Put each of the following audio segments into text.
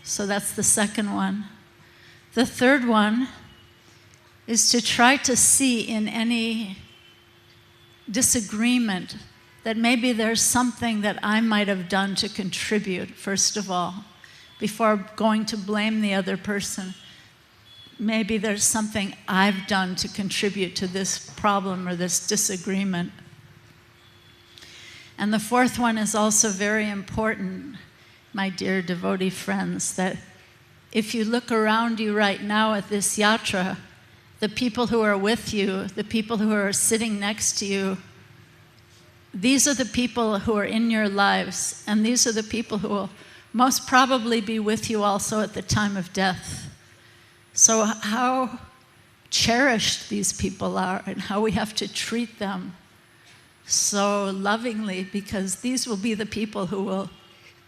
So that's the second one. The third one is to try to see in any disagreement that maybe there's something that I might have done to contribute, first of all, before going to blame the other person. Maybe there's something I've done to contribute to this problem or this disagreement. And the fourth one is also very important, my dear devotee friends, that if you look around you right now at this yatra, the people who are with you, the people who are sitting next to you, these are the people who are in your lives, and these are the people who will most probably be with you also at the time of death. So how cherished these people are and how we have to treat them so lovingly, because these will be the people who will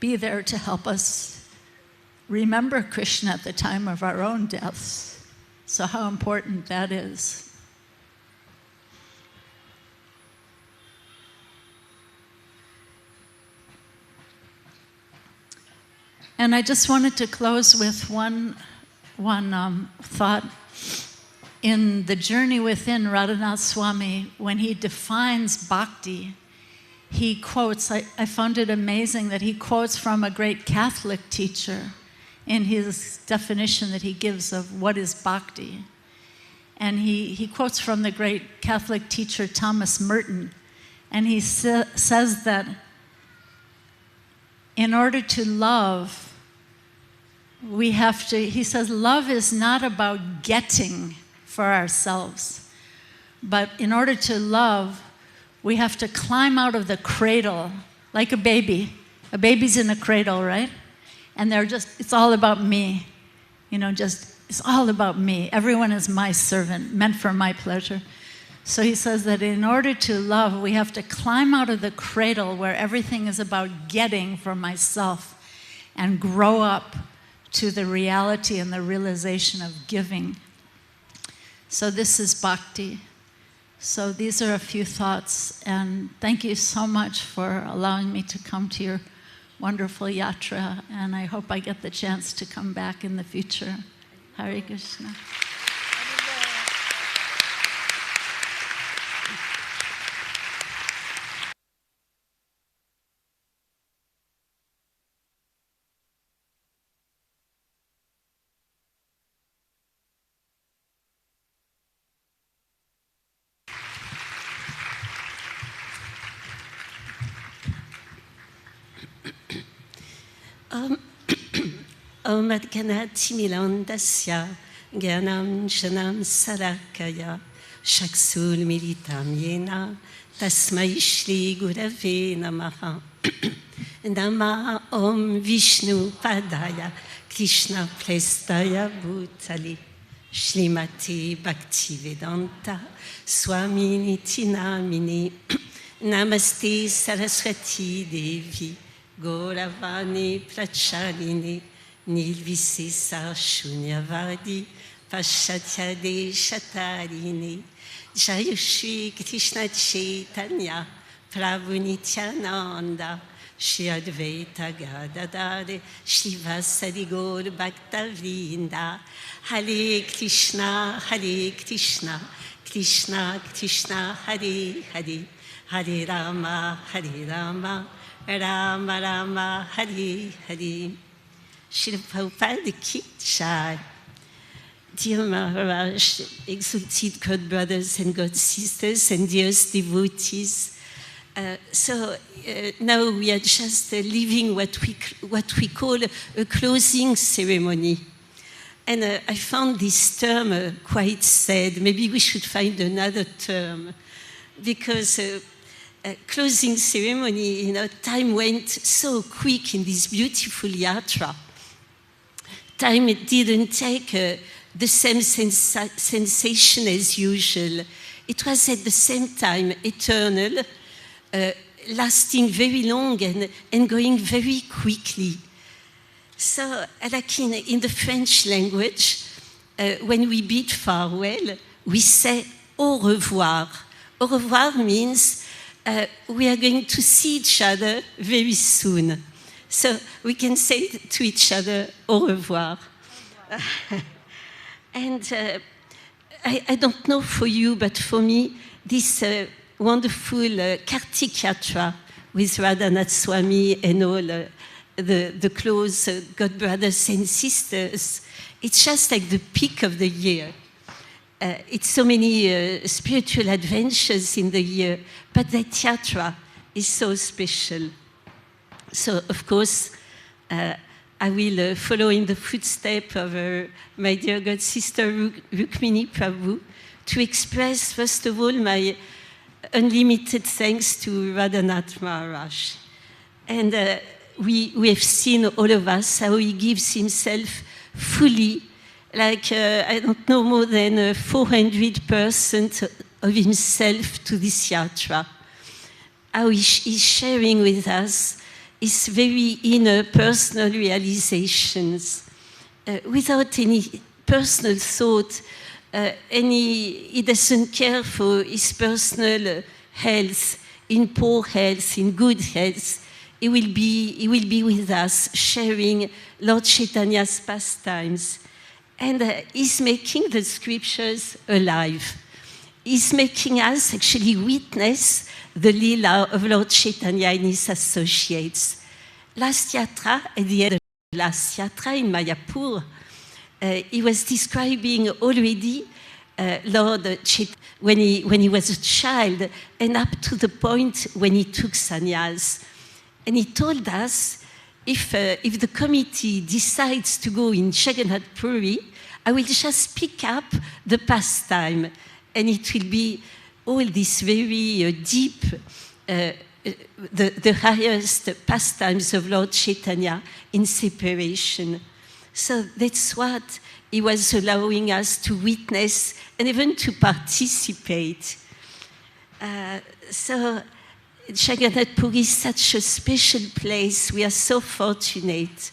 be there to help us remember Krishna at the time of our own deaths. So how important that is. And I just wanted to close with one thought. In the Journey Within, Radhanath Swami, when he defines bhakti, he quotes, I found it amazing that he quotes from a great Catholic teacher in his definition that he gives of what is bhakti. And he quotes from the great Catholic teacher Thomas Merton, and he says that in order to love, we have to, he says, love is not about getting for ourselves, but in order to love, we have to climb out of the cradle like a baby. A baby's in a cradle, right? And they're just, it's all about me. You know, just, it's all about me. Everyone is my servant, meant for my pleasure. So he says that in order to love, we have to climb out of the cradle where everything is about getting for myself and grow up to the reality and the realization of giving. So this is bhakti. So these are a few thoughts, and thank you so much for allowing me to come to your wonderful yatra, and I hope I get the chance to come back in the future. Hare Krishna. Om Adganati Milandasya Gyanam Janam Sarakaya Shaksul Militam Yena Tasmai Shri Gurave Namaha Nama Om Vishnu Padaya Krishna Prestaya Bhutali Shrimati Bhaktivedanta Swami Nitinamini Namaste Saraswati Devi Gauravani Prachalini Nilvisesa Shunyavadi Pashatyade Shatarini Jaya Shri Krishna Chaitanya Prabhu Nityananda Shri Advaita Gadadare Shri Vasari Gaur Bhaktavrinda Hare Krishna Krishna Krishna Hare Hare Hare Rama Rama Rama Hare Hare. Srila Prabhupada Ki Jai. Dear Maharaj, exalted God brothers and God sisters and dearest devotees. Now we are just leaving what we call a closing ceremony. And I found this term quite sad. Maybe we should find another term, because closing ceremony, you know, time went so quick in this beautiful yatra. Time didn't take the same sensation as usual. It was at the same time eternal, lasting very long and going very quickly. So, like in the French language, when we bid farewell, we say au revoir. Au revoir means we are going to see each other very soon. So we can say to each other, au revoir. And I don't know for you, but for me, this wonderful Kartik Yatra with Radhanath Swami and all the close God brothers and sisters, it's just like the peak of the year. It's so many spiritual adventures in the year, but that yatra is so special. So, of course, I will follow in the footsteps of my dear God sister Rukmini Prabhu to express, first of all, my unlimited thanks to Radhanath Maharaj. And we have seen, all of us, how he gives himself fully, like, I don't know, more than 400% of himself to this yatra. How he's sharing with us his very inner personal realizations, without any personal thought, he doesn't care for his personal health, in poor health, in good health. He will be with us, sharing Lord Chaitanya's pastimes. And he's making the scriptures alive. He's making us actually witness the lila of Lord Chaitanya and his associates. Last yatra, at the end of last yatra in Mayapur, he was describing already Lord Chaitanya when he was a child and up to the point when he took sannyas. And he told us, if the committee decides to go in Jagannath Puri, I will just pick up the pastime, and it will be all this very deep, the highest pastimes of Lord Chaitanya in separation. So that's what he was allowing us to witness and even to participate. So Jagannath Puri is such a special place. We are so fortunate.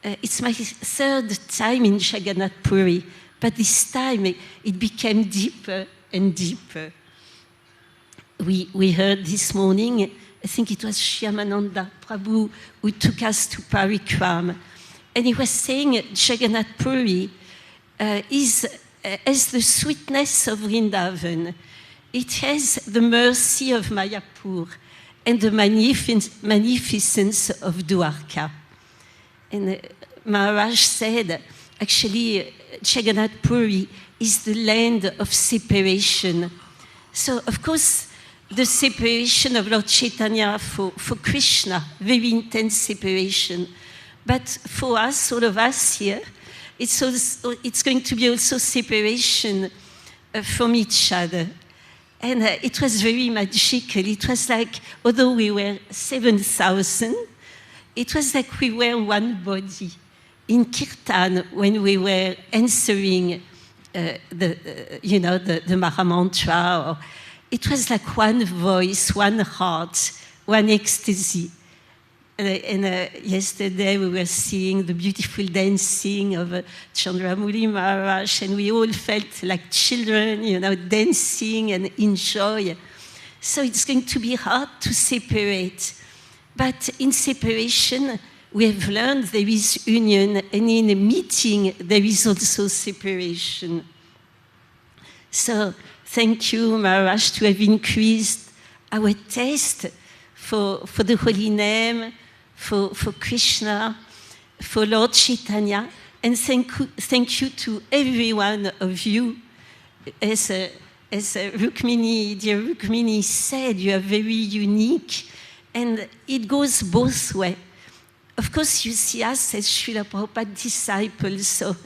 It's my third time in Jagannath Puri, but this time it became deeper and deeper. We heard this morning, I think it was Shyamananda Prabhu who took us to Parikram, and he was saying Jagannath Puri is as the sweetness of Vrindavan. It has the mercy of Mayapur and the magnificence of Dwarka. And Maharaj said, actually, Jagannath Puri is the land of separation. So, of course, the separation of Lord Chaitanya for Krishna, very intense separation. But for us, all of us here, it's going to be also separation from each other. And it was very magical. It was like, although we were 7,000, it was like we were one body. In Kirtan, when we were answering the Mahamantra, it was like one voice, one heart, one ecstasy. And yesterday we were seeing the beautiful dancing of Chandramuli Maharaj, and we all felt like children, dancing and enjoy. So it's going to be hard to separate. But in separation, we have learned there is union, and in a meeting, there is also separation. So thank you, Maharaj, to have increased our taste for the holy name, for Krishna, for Lord Chaitanya, and thank you to every one of you. As Rukmini, dear Rukmini said, you are very unique, and it goes both ways. Of course, you see us as Srila Prabhupada disciples, so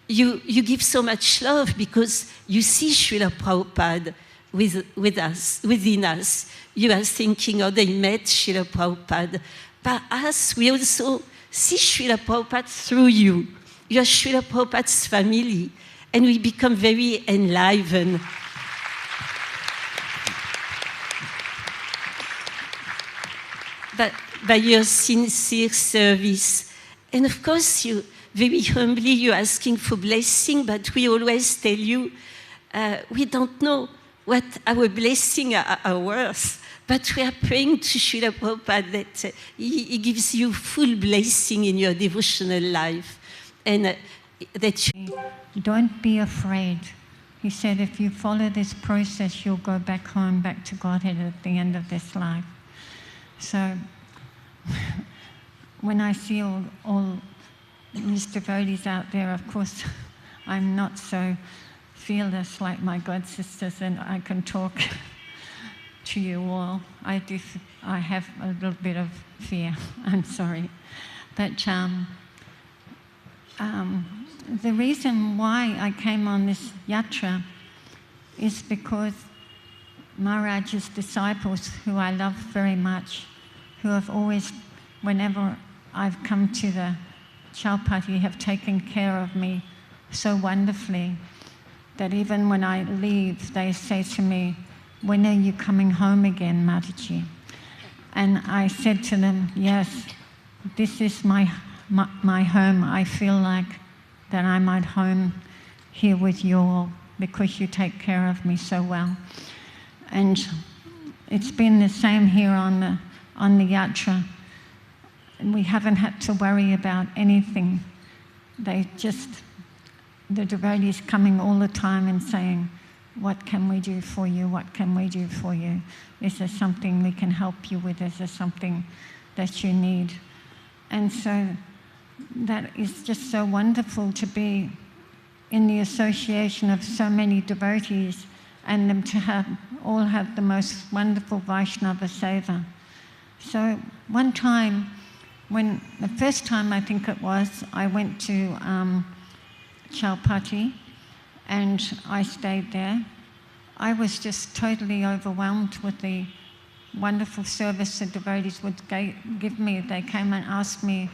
you give so much love because you see Srila Prabhupada within us. You are thinking, oh, they met Srila Prabhupada. But us, we also see Srila Prabhupada through you. You are Srila Prabhupada's family, and we become very enlivened. But by your sincere service. And of course, you very humbly, you're asking for blessing, but we always tell you, we don't know what our blessing are worth, But we are praying to Srila Prabhupada that he gives you full blessing in your devotional life. And that you don't be afraid. He said, if you follow this process, you'll go back home, back to Godhead at the end of this life. So when I see all these devotees out there, of course, I'm not so fearless like my god sisters, and I can talk to you all. I have a little bit of fear. I'm sorry. But the reason why I came on this yatra is because Maharaj's disciples, who I love very much, who have always, whenever I've come to the Chowpatty, have taken care of me so wonderfully that even when I leave, they say to me, when are you coming home again, Mataji? And I said to them, yes, this is my home. I feel like that I'm at home here with you all because you take care of me so well. And it's been the same here on the yatra. We haven't had to worry about anything. The devotees coming all the time and saying, what can we do for you? What can we do for you? Is there something we can help you with? Is there something that you need? And so that is just so wonderful to be in the association of so many devotees and them to all have the most wonderful Vaishnava Seva. So one time, the first time I think it was, I went to Chowpatty and I stayed there. I was just totally overwhelmed with the wonderful service the devotees would give me. They came and asked me,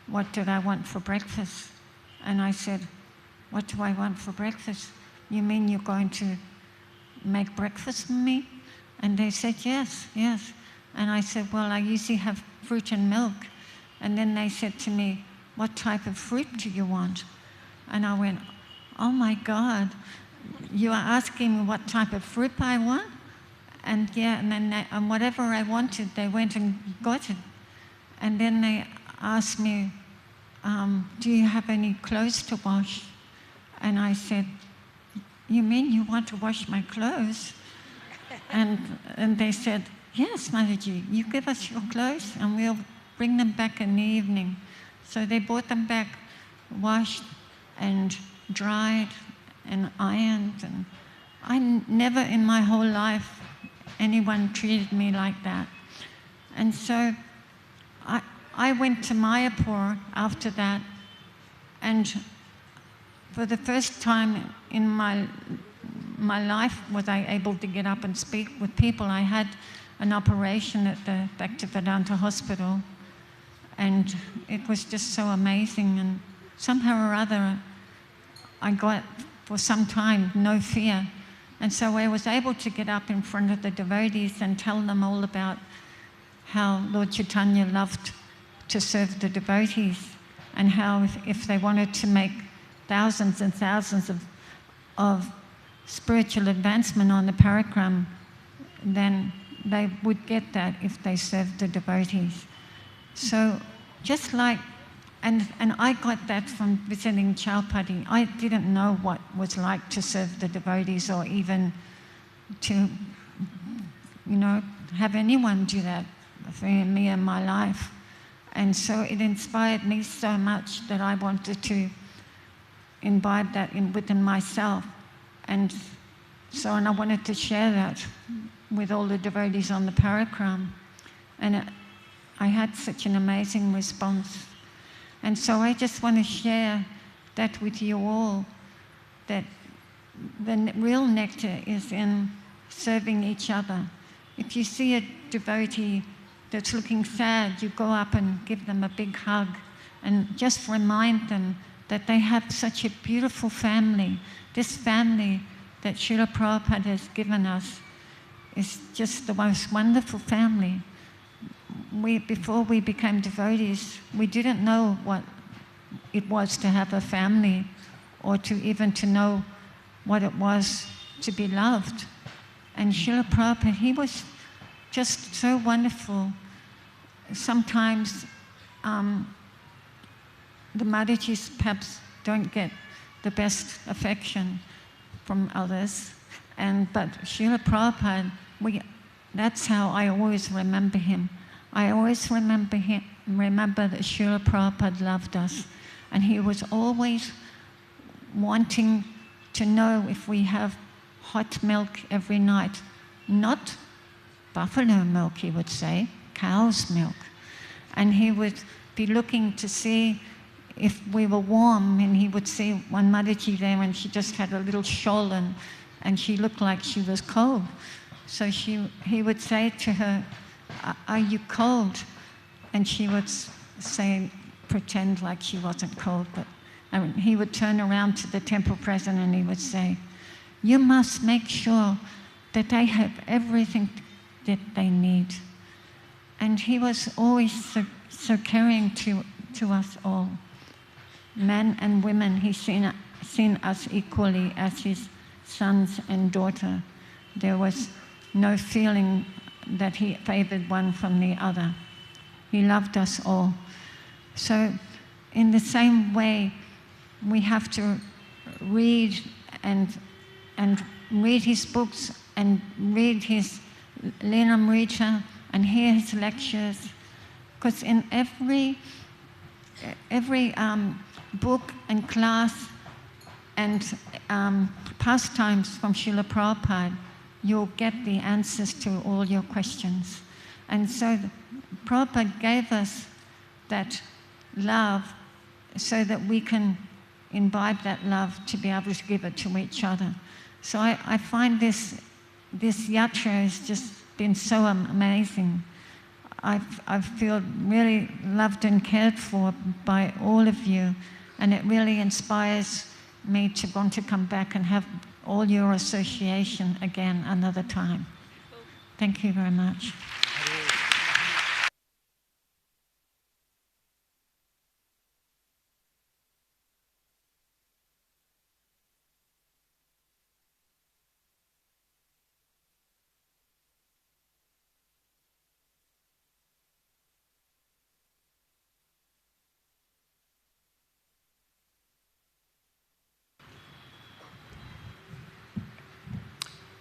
what did I want for breakfast? And I said, what do I want for breakfast? You mean you're going to make breakfast for me? And they said, yes, yes. And I said, well, I usually have fruit and milk. And then they said to me, what type of fruit do you want? And I went, oh my God, you are asking me what type of fruit I want? And yeah, and then and whatever I wanted, they went and got it. And then they asked me, do you have any clothes to wash? And I said, you mean you want to wash my clothes? And they said, yes, Mataji, you give us your clothes and we'll bring them back in the evening. So they brought them back, washed and dried and ironed. And I never in my whole life anyone treated me like that. And so I went to Mayapur after that, and for the first time in my life was I able to get up and speak with people. I had an operation at the Bhaktivedanta Hospital, and it was just so amazing. And somehow or other, I got, for some time, no fear. And so I was able to get up in front of the devotees and tell them all about how Lord Chaitanya loved to serve the devotees, and how if they wanted to make thousands and thousands of spiritual advancement on the parikram, then they would get that if they served the devotees. So just like, and I got that from visiting Chowpatty. I didn't know what it was like to serve the devotees, or even to, have anyone do that for me in my life. And so it inspired me so much that I wanted to imbibe that within myself. And I wanted to share that with all the devotees on the parikram. And I had such an amazing response. And so I just want to share that with you all, that the real nectar is in serving each other. If you see a devotee that's looking sad, you go up and give them a big hug and just remind them that they have such a beautiful family. This family that Srila Prabhupada has given us is just the most wonderful family. Before we became devotees, we didn't know what it was to have a family, or even to know what it was to be loved. And Srila Prabhupada, just so wonderful. Sometimes the Madhujis perhaps don't get the best affection from others, but Srila Prabhupada, that's how I always remember him. I always remember that Srila Prabhupada loved us, and he was always wanting to know if we have hot milk every night. Not buffalo milk, he would say, cow's milk. And he would be looking to see if we were warm, and he would see one Mataji there, and she just had a little shawl and she looked like she was cold. So he would say to her, "Are you cold?" And she would say, pretend like she wasn't cold, but he would turn around to the temple president and he would say, "You must make sure that they have everything that they need." And he was always so caring to us all. Men and women, he's seen us equally as his sons and daughter. There was no feeling that he favored one from the other. He loved us all. So in the same way, we have to read and read his books and read his Leela and hear his lectures, because in every book and class and pastimes from Srila Prabhupada, you'll get the answers to all your questions. And so Prabhupada gave us that love so that we can imbibe that love to be able to give it to each other. So I find this yatra has just been so amazing. I feel really loved and cared for by all of you, and it really inspires me to want to come back and have all your association again another time. Thank you very much.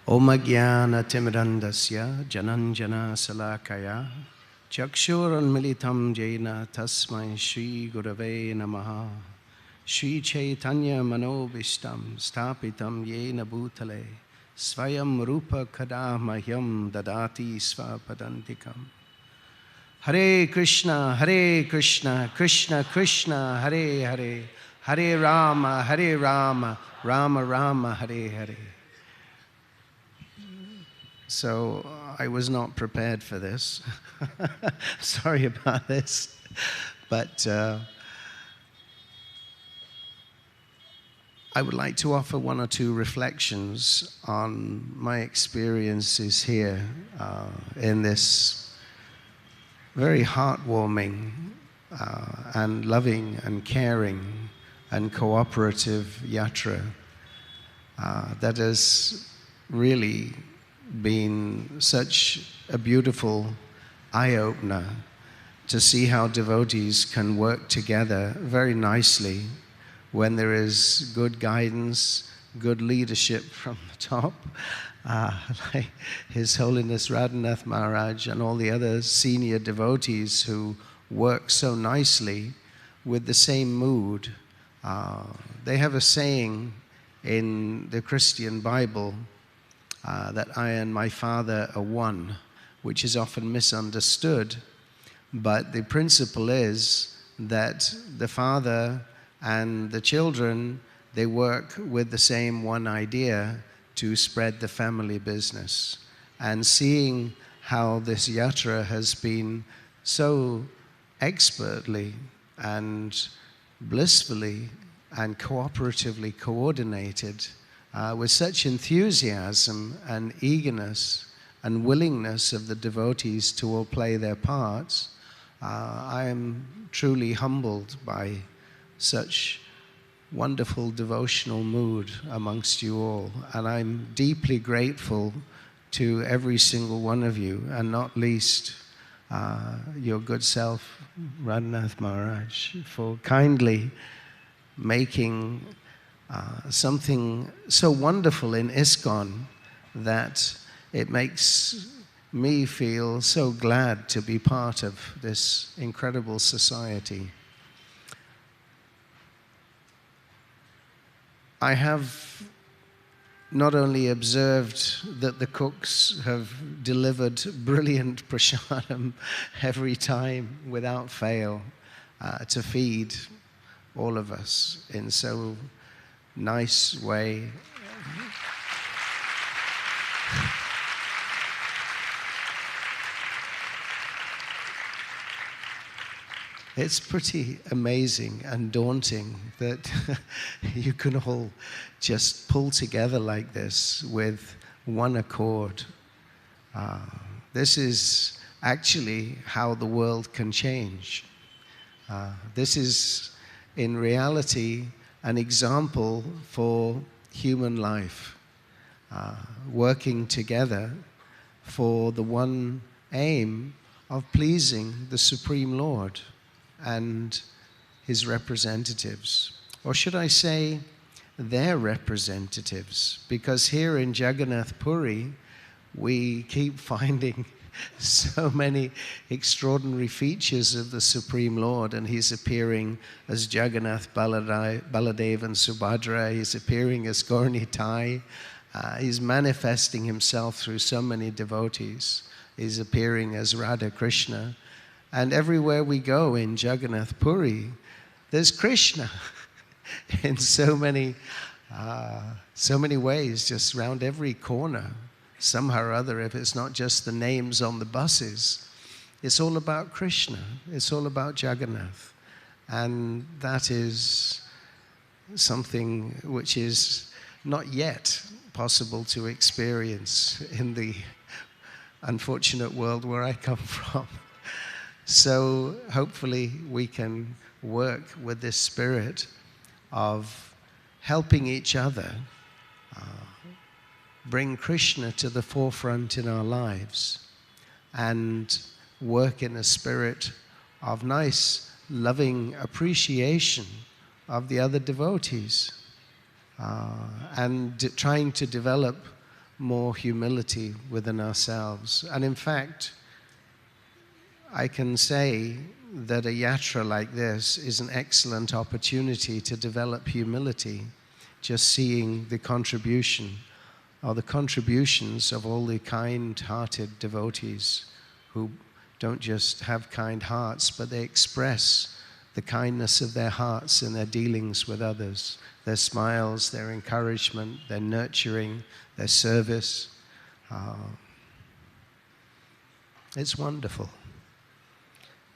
Om Jnana Timirandasya Jananjana Salakaya Chakshuranmilitam Jena Tasmai Shri Gurave Namaha Shri Chaitanya Manobishtam Stapitam Yena Bhutale Svayam Rupa Kadamahyam Dadati Svapadantikam. Hare Krishna, Krishna Krishna, Hare Hare, Hare Rama, Rama Rama, Hare Hare. So I was not prepared for this. Sorry about this. But I would like to offer one or two reflections on my experiences here in this very heartwarming and loving and caring and cooperative yatra that has really been such a beautiful eye-opener to see how devotees can work together very nicely when there is good guidance, good leadership from the top, like His Holiness Radhanath Maharaj and all the other senior devotees who work so nicely with the same mood. They have a saying in the Christian Bible that I and my Father are one, which is often misunderstood. But the principle is that the Father and the children, they work with the same one idea to spread the family business. And seeing how this yatra has been so expertly and blissfully and cooperatively coordinated with such enthusiasm and eagerness and willingness of the devotees to all play their parts, I am truly humbled by such wonderful devotional mood amongst you all. And I'm deeply grateful to every single one of you, and not least your good self, Radhanath Maharaj, for kindly making something so wonderful in ISKCON that it makes me feel so glad to be part of this incredible society. I have not only observed that the cooks have delivered brilliant prasadam every time without fail to feed all of us in so nice way. It's pretty amazing and daunting that you can all just pull together like this with one accord. This is actually how the world can change. This is, in reality, an example for human life, working together for the one aim of pleasing the Supreme Lord and his representatives, or should I say their representatives, because here in Jagannath Puri we keep finding so many extraordinary features of the Supreme Lord, and he's appearing as Jagannath, Baladev and Subhadra. He's appearing as Gaur-Nitai. He's manifesting himself through so many devotees. He's appearing as Radha Krishna. And everywhere we go in Jagannath Puri, there's Krishna in so many ways, just around every corner. Somehow or other, if it's not just the names on the buses, it's all about Krishna. It's all about Jagannath. And that is something which is not yet possible to experience in the unfortunate world where I come from. So hopefully we can work with this spirit of helping each other bring Krishna to the forefront in our lives and work in a spirit of nice, loving appreciation of the other devotees and trying to develop more humility within ourselves. And in fact, I can say that a yatra like this is an excellent opportunity to develop humility, just seeing the contribution or the contributions of all the kind-hearted devotees who don't just have kind hearts, but they express the kindness of their hearts in their dealings with others, their smiles, their encouragement, their nurturing, their service. It's wonderful.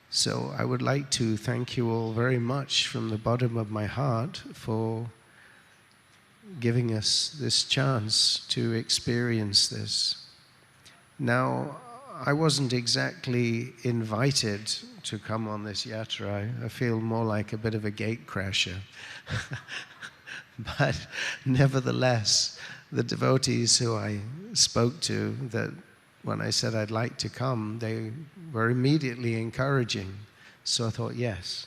So I would like to thank you all very much from the bottom of my heart for giving us this chance to experience this. Now, I wasn't exactly invited to come on this yatra. I feel more like a bit of a gate crasher. But nevertheless, the devotees who I spoke to, that when I said I'd like to come, they were immediately encouraging. So I thought, yes,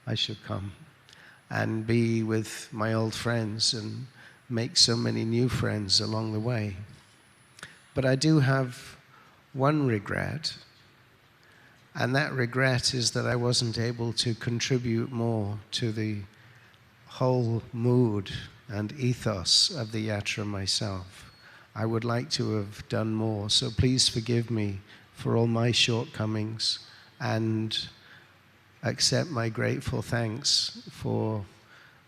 I should come and be with my old friends and make so many new friends along the way. But I do have one regret, and that regret is that I wasn't able to contribute more to the whole mood and ethos of the yatra myself. I would like to have done more, so please forgive me for all my shortcomings and accept my grateful thanks for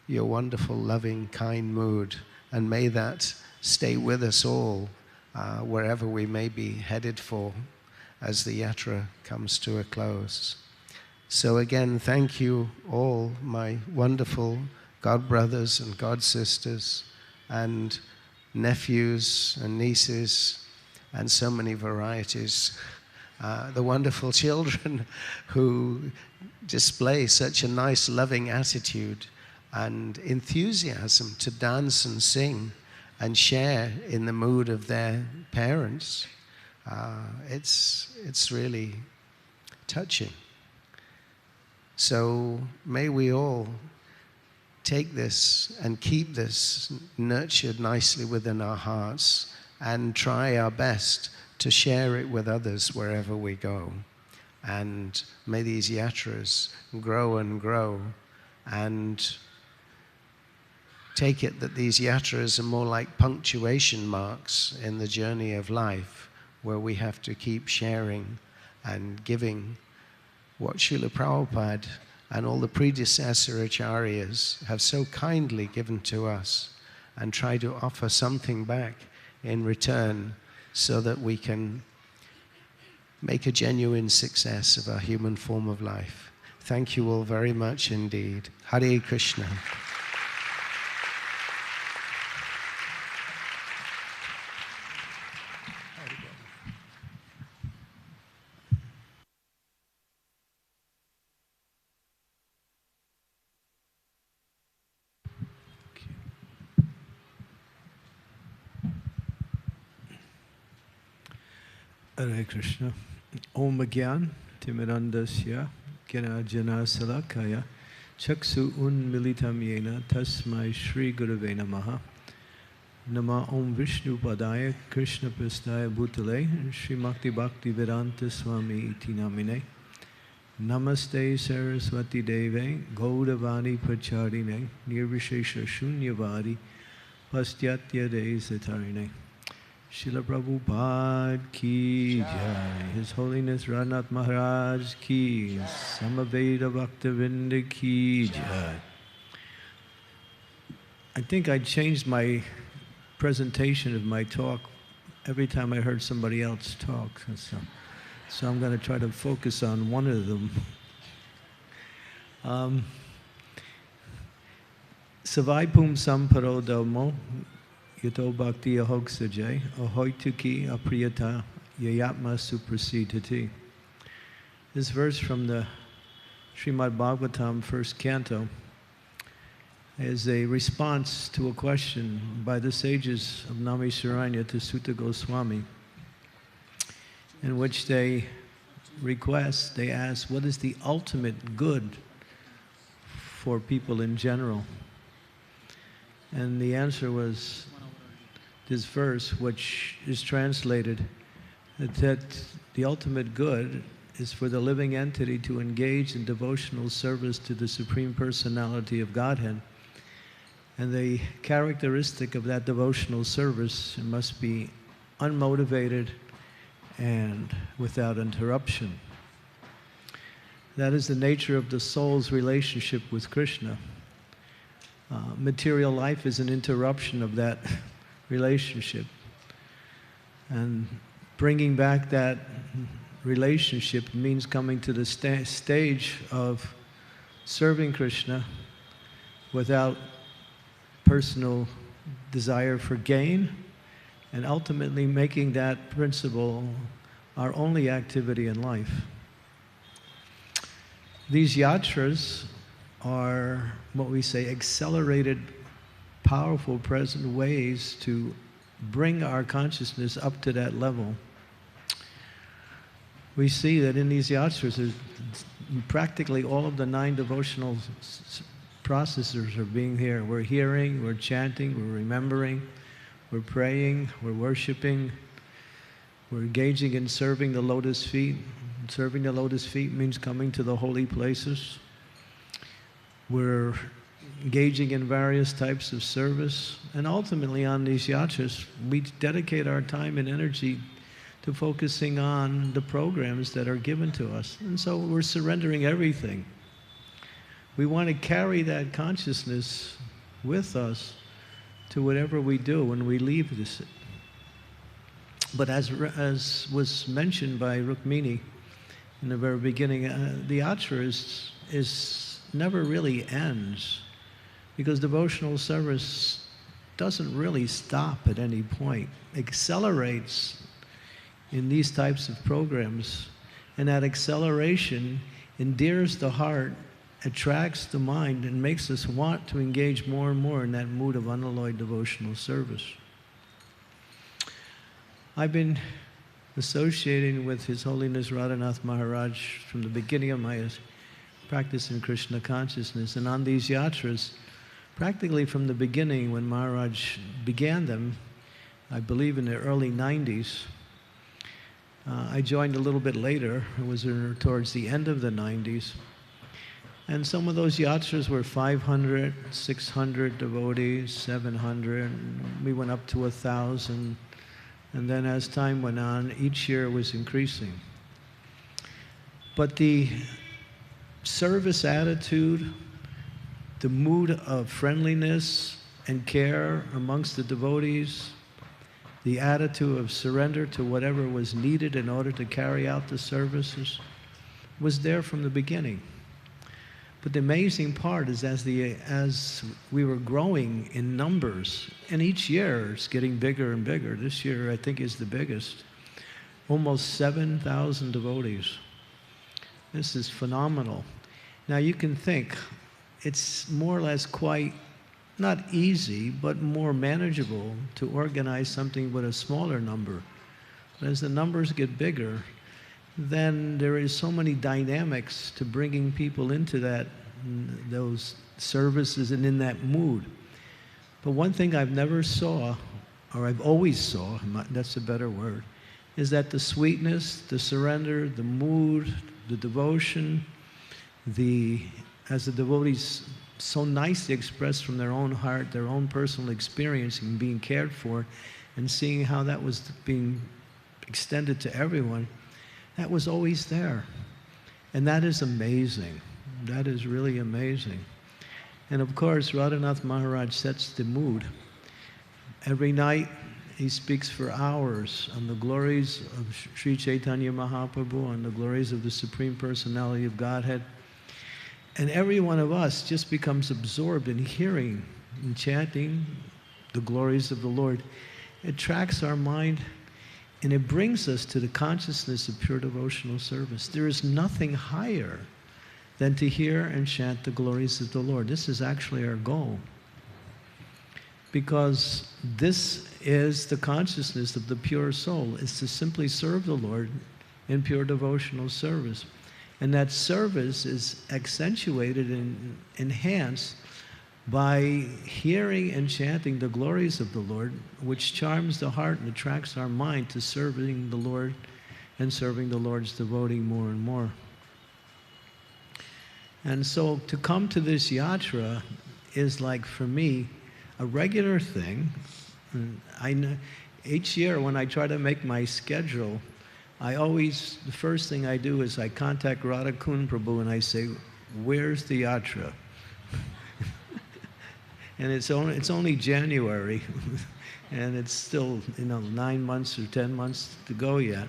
your wonderful, loving, kind mood, and may that stay with us all wherever we may be headed for as the yatra comes to a close. So again, thank you all, my wonderful God brothers and God sisters and nephews and nieces and so many varieties. The wonderful children who display such a nice, loving attitude and enthusiasm to dance and sing and share in the mood of their parents. It's really touching. So may we all take this and keep this nurtured nicely within our hearts and try our best to share it with others wherever we go. And may these yatras grow and grow, and take it that these yatras are more like punctuation marks in the journey of life, where we have to keep sharing and giving what Srila Prabhupada and all the predecessor acharyas have so kindly given to us, and try to offer something back in return so that we can make a genuine success of our human form of life. Thank you all very much indeed. Hare Krishna. Hare Krishna. Om Agyan Timirandasya Gena Jana Salakaya Chaksu Unmilitam Yena Tasmai Shri Gurave Namaha. Nama Om Vishnu Padaya Krishna Prastaya Bhutale Shri Makti Bhakti Vedanta Swami Iti Namine. Namaste Saraswati Deve Gaudavani Pacharine Nirvishesha Shunyavadi Pastyatya De Satarine. Srila Prabhupada ki jai, His Holiness Radhanath Maharaj ki, Samaveda Bhaktavinda ki jai. I think I changed my presentation of my talk every time I heard somebody else talk. So I'm going to try to focus on one of them. Savai Pum Samparo Dhammo Yato Bhakti Ahok Sajay Ahoituki Apriyata Yayatma Suprasidhati. This verse from the Srimad Bhagavatam, first canto, is a response to a question by the sages of Namisaranya to Sutta Goswami, in which they ask, what is the ultimate good for people in general? And the answer was this verse, which is translated that the ultimate good is for the living entity to engage in devotional service to the Supreme Personality of Godhead. And the characteristic of that devotional service must be unmotivated and without interruption. That is the nature of the soul's relationship with Krishna. Material life is an interruption of that relationship. And bringing back that relationship means coming to the stage of serving Krishna without personal desire for gain, and ultimately making that principle our only activity in life. These yatras are what we say accelerated, powerful present ways to bring our consciousness up to that level. We see that in these yatras, practically all of the 9 devotional processes are being here. We're hearing, we're chanting, we're remembering, we're praying, we're worshiping, we're engaging in serving the lotus feet. Serving the lotus feet means coming to the holy places. We're engaging in various types of service, and ultimately on these yatras, we dedicate our time and energy to focusing on the programs that are given to us. And so we're surrendering everything. We want to carry that consciousness with us to whatever we do when we leave this. But as was mentioned by Rukmini in the very beginning, the yatra is never really ends, because devotional service doesn't really stop at any point. It accelerates in these types of programs, and that acceleration endears the heart, attracts the mind, and makes us want to engage more and more in that mood of unalloyed devotional service. I've been associating with His Holiness Radhanath Maharaj from the beginning of my practice in Krishna consciousness. And on these yatras, practically from the beginning when Maharaj began them, I believe in the early 90s, I joined a little bit later. It was towards the end of the 90s. And some of those yatras were 500, 600 devotees, 700. We went up to 1,000. And then as time went on, each year was increasing. But the service attitude, the mood of friendliness and care amongst the devotees, the attitude of surrender to whatever was needed in order to carry out the services was there from the beginning. But the amazing part is as we were growing in numbers, and each year it's getting bigger and bigger. This year I think is the biggest. Almost 7,000 devotees. This is phenomenal. Now you can think, it's more or less quite, not easy, but more manageable to organize something with a smaller number. But as the numbers get bigger, then there is so many dynamics to bringing people into those services and in that mood. But one thing I've never saw, or I've always saw, that's a better word, is that the sweetness, the surrender, the mood, the devotion, as the devotees so nicely expressed from their own heart, their own personal experience and being cared for, and seeing how that was being extended to everyone, that was always there. And that is amazing. That is really amazing. And of course, Radhanath Maharaj sets the mood. Every night, he speaks for hours on the glories of Sri Chaitanya Mahaprabhu, on the glories of the Supreme Personality of Godhead. And every one of us just becomes absorbed in hearing and chanting the glories of the Lord. It tracks our mind and it brings us to the consciousness of pure devotional service. There is nothing higher than to hear and chant the glories of the Lord. This is actually our goal. Because this is the consciousness of the pure soul, is to simply serve the Lord in pure devotional service. And that service is accentuated and enhanced by hearing and chanting the glories of the Lord, which charms the heart and attracts our mind to serving the Lord and serving the Lord's devotee more and more. And so to come to this yatra is like, for me, a regular thing. And I know each year when I try to make my schedule, the first thing I do is I contact Radha Kun Prabhu and I say, where's the yatra? And it's only January, and it's still 9 months or 10 months to go yet.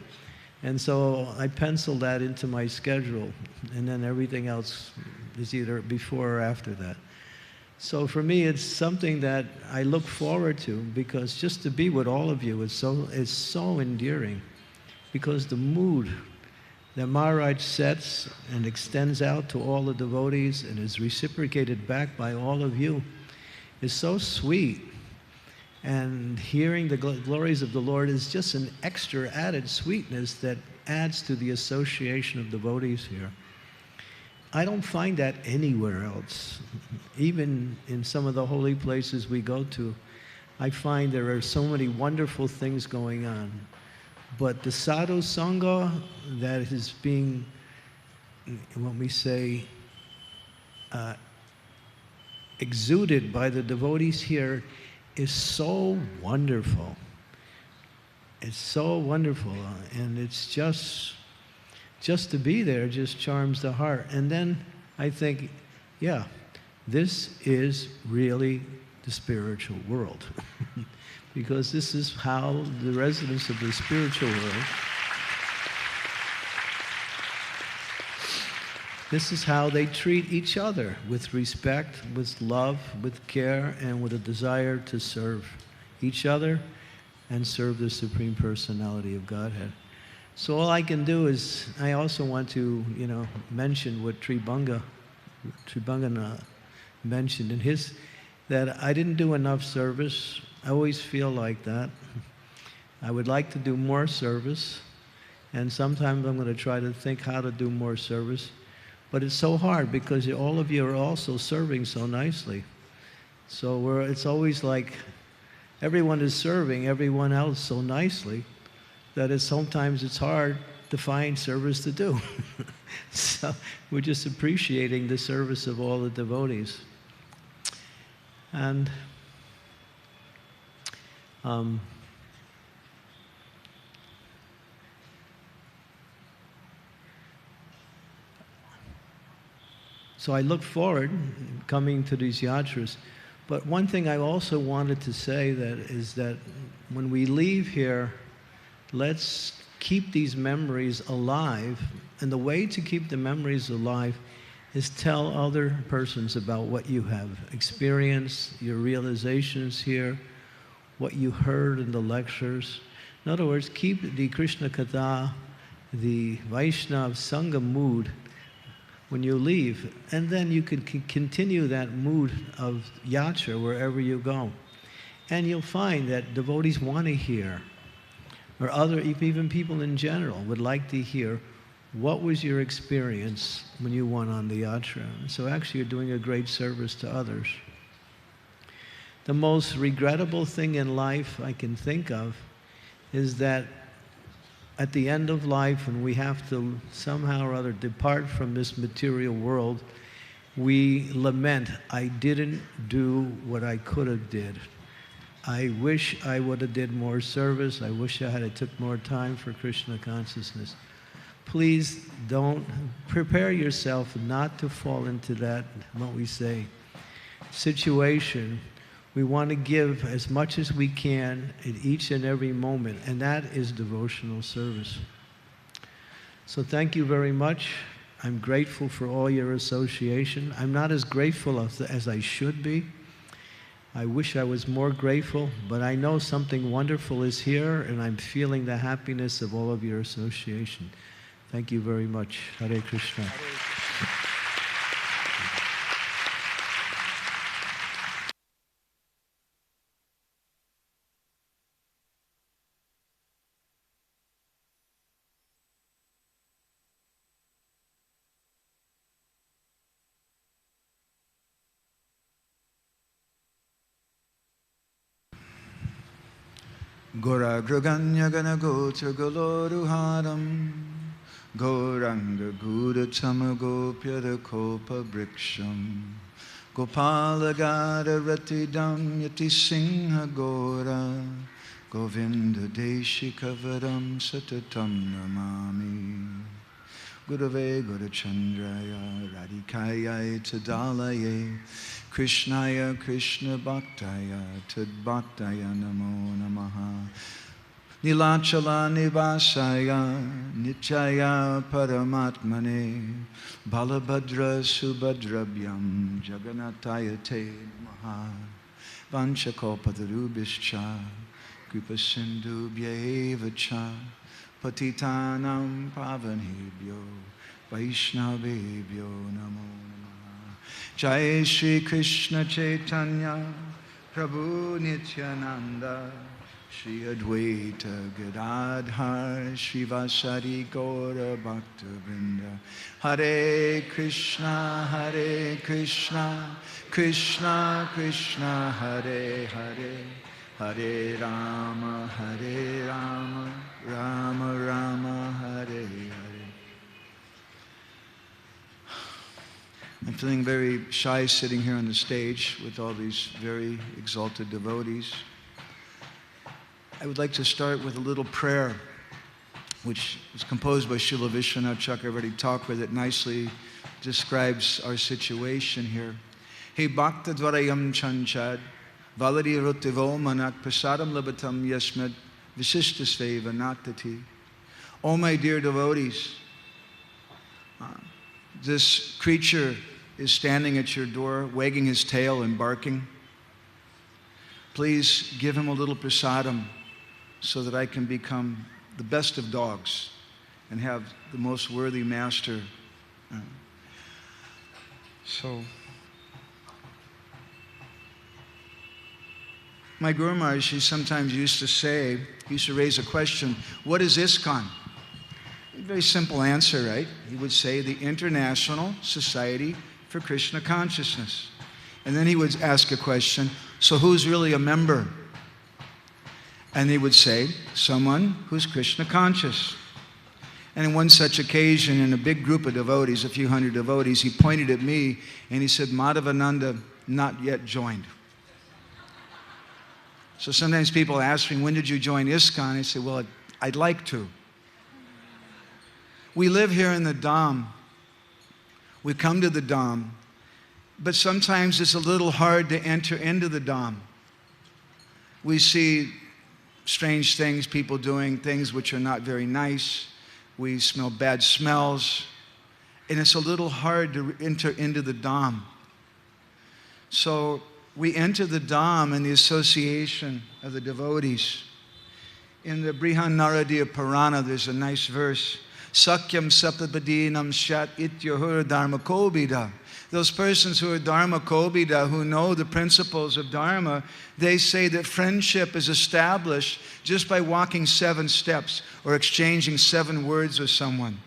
And so I pencil that into my schedule, and then everything else is either before or after that. So for me, it's something that I look forward to, because just to be with all of you is so endearing, because the mood that Maharaj sets and extends out to all the devotees and is reciprocated back by all of you is so sweet. And hearing the glories of the Lord is just an extra added sweetness that adds to the association of devotees here. I don't find that anywhere else. Even in some of the holy places we go to, I find there are so many wonderful things going on. But the sadhu sangha that is being, when we say, exuded by the devotees here is so wonderful. It's so wonderful, and it's just to be there just charms the heart. And then I think, yeah, this is really the spiritual world. Because this is how the residents of the spiritual world, this is how they treat each other, with respect, with love, with care, and with a desire to serve each other and serve the Supreme Personality of Godhead. So all I can do is, I also want to, mention what Tribhanga mentioned in his, that I didn't do enough service. I always feel like that. I would like to do more service, and sometimes I'm going to try to think how to do more service. But it's so hard because all of you are also serving so nicely. So it's always like everyone is serving everyone else so nicely that sometimes it's hard to find service to do. So we're just appreciating the service of all the devotees. And so I look forward coming to these yatras. But one thing I also wanted to say is that when we leave here, let's keep these memories alive. And the way to keep the memories alive is tell other persons about what you have experienced, your realizations here, what you heard in the lectures. In other words, keep the Krishna Katha, the Vaishnava Sangha mood when you leave, and then you can continue that mood of yatra wherever you go. And you'll find that devotees want to hear, or even people in general would like to hear, what was your experience when you went on the yatra? So actually you're doing a great service to others. The most regrettable thing in life I can think of is that at the end of life, when we have to somehow or other depart from this material world, we lament, I didn't do what I could have did. I wish I would have did more service. I wish I had took more time for Krishna consciousness. Please don't prepare yourself not to fall into that, what we say, situation. We want to give as much as we can in each and every moment, and that is devotional service. So thank you very much. I'm grateful for all your association. I'm not as grateful as I should be. I wish I was more grateful, but I know something wonderful is here, and I'm feeling the happiness of all of your association. Thank you very much. Hare Krishna. Gora Graganya Gana Gotra Goloruharam Goranga Gura Tamagopyada Kopa Briksham Gopala Gada Ratidam Yati Singha Gora Govinda Deshikavaram Satatam Namami Gurave Gurachandraya Radhikaya Tadalaye Krishnaya Krishna Bhaktaya Tadbhaktaya Namo Namaha Nilachala Nivasaya Nityaya Paramatmane Balabhadra Subhadrabhyam Jagannataya Te Namaha Vanchakopatarubhischa Kripa Sindhu Bhyevacha Patitanam Pavanebhyo Vaishnavebhyo Namo Jai Shri Krishna Chaitanya Prabhu Nityananda Shri Advaita Gadadhar Shri Vasari Gaura Bhakta Vrinda Hare Krishna Krishna Krishna Hare Hare Hare Rama Rama Rama Hare Hare. I'm feeling very shy sitting here on the stage with all these very exalted devotees. I would like to start with a little prayer which was composed by Srila Vishwanath Chakravarti Thakur that nicely describes our situation here. Hey Bhakta Dvarayam Chanchad Valari Rutivo Manak Prasadam Labatam Yasmad Visishtasveva Naktati. Oh my dear devotees, this creature is standing at your door, wagging his tail and barking. Please give him a little prasadam so that I can become the best of dogs and have the most worthy master. My Guru Maharaj, he sometimes used to say, he used to raise a question, what is ISKCON? Very simple answer, right? He would say the International Society for Krishna Consciousness. And then he would ask a question, so who's really a member? And he would say, someone who's Krishna conscious. And in one such occasion, in a big group of devotees, a few hundred devotees, he pointed at me and he said, Madhavananda, not yet joined. So sometimes people ask me, when did you join ISKCON? I say, well, I'd like to. We live here in the Dham. We come to the Dham. But sometimes it's a little hard to enter into the Dham. We see strange things, people doing things which are not very nice. We smell bad smells. And it's a little hard to enter into the Dham. So we enter the Dham in the association of the devotees. In the Brihan Naradiya Purana, there's a nice verse. Sakyam sapapadinam shat ityahur dharma kobida. Those persons who are dharma kobida, who know the principles of dharma, they say that friendship is established just by walking 7 steps or exchanging 7 words with someone.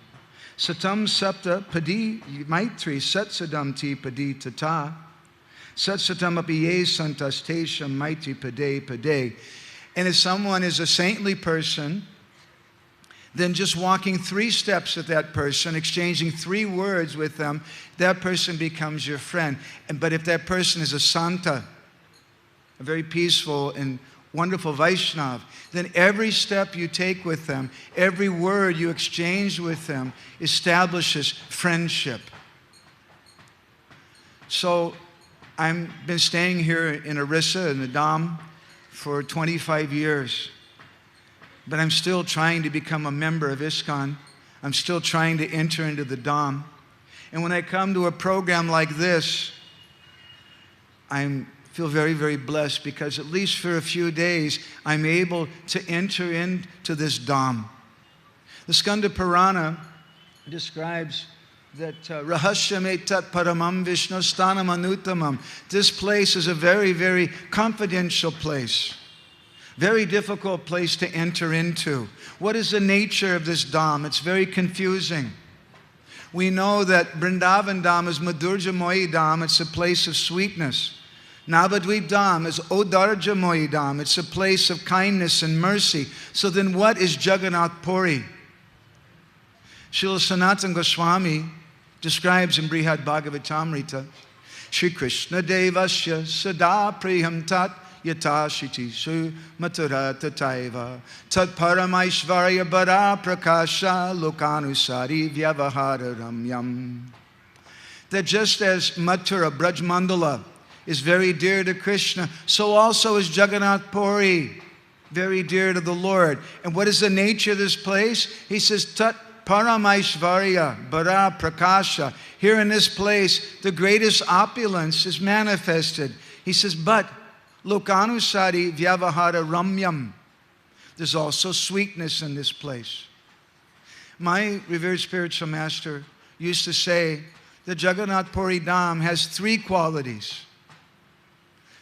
Satam sapta padi maitri satsadam ti padi tata. Satsatam api ye santastesham maitri pade pade. And if someone is a saintly person, then just walking 3 steps with that person, exchanging 3 words with them, that person becomes your friend. But if that person is a santa, a very peaceful and wonderful Vaishnav, then every step you take with them, every word you exchange with them, establishes friendship. So I've been staying here in Orissa, in the Dham, for 25 years. But I'm still trying to become a member of ISKCON. I'm still trying to enter into the Dham. And when I come to a program like this, I feel very, very blessed because at least for a few days, I'm able to enter into this Dham. The Skanda Purana describes that Rahasya Metat Paramam Vishnu Stanam Anutamam. This place is a very, very confidential place. Very difficult place to enter into. What is the nature of this Dham? It's very confusing. We know that Vrindavan Dham is Madhurja Moyi Dham. It's a place of sweetness. Navadvip Dham is Odarja Moyi Dham. It's a place of kindness and mercy. So then what is Jagannath Puri? Srila Sanatana Goswami describes in Brihad Bhagavatamrita, Shri Krishna Devasya Sada Priham Tat Yatashiti Su Mathura Tataiva Tat Paramaishvarya Bara Prakasha Lokanusari Vyavahara Ramyam. That just as Mathura, Braj Mandala, is very dear to Krishna, so also is Jagannath Puri, very dear to the Lord. And what is the nature of this place? He says, Tat Paramaishvarya Bara Prakasha. Here in this place, the greatest opulence is manifested. He says, but Lokanusari Vyavahara Ramyam. There's also sweetness in this place. My revered spiritual master used to say that Jagannath Puri Dham has 3 qualities.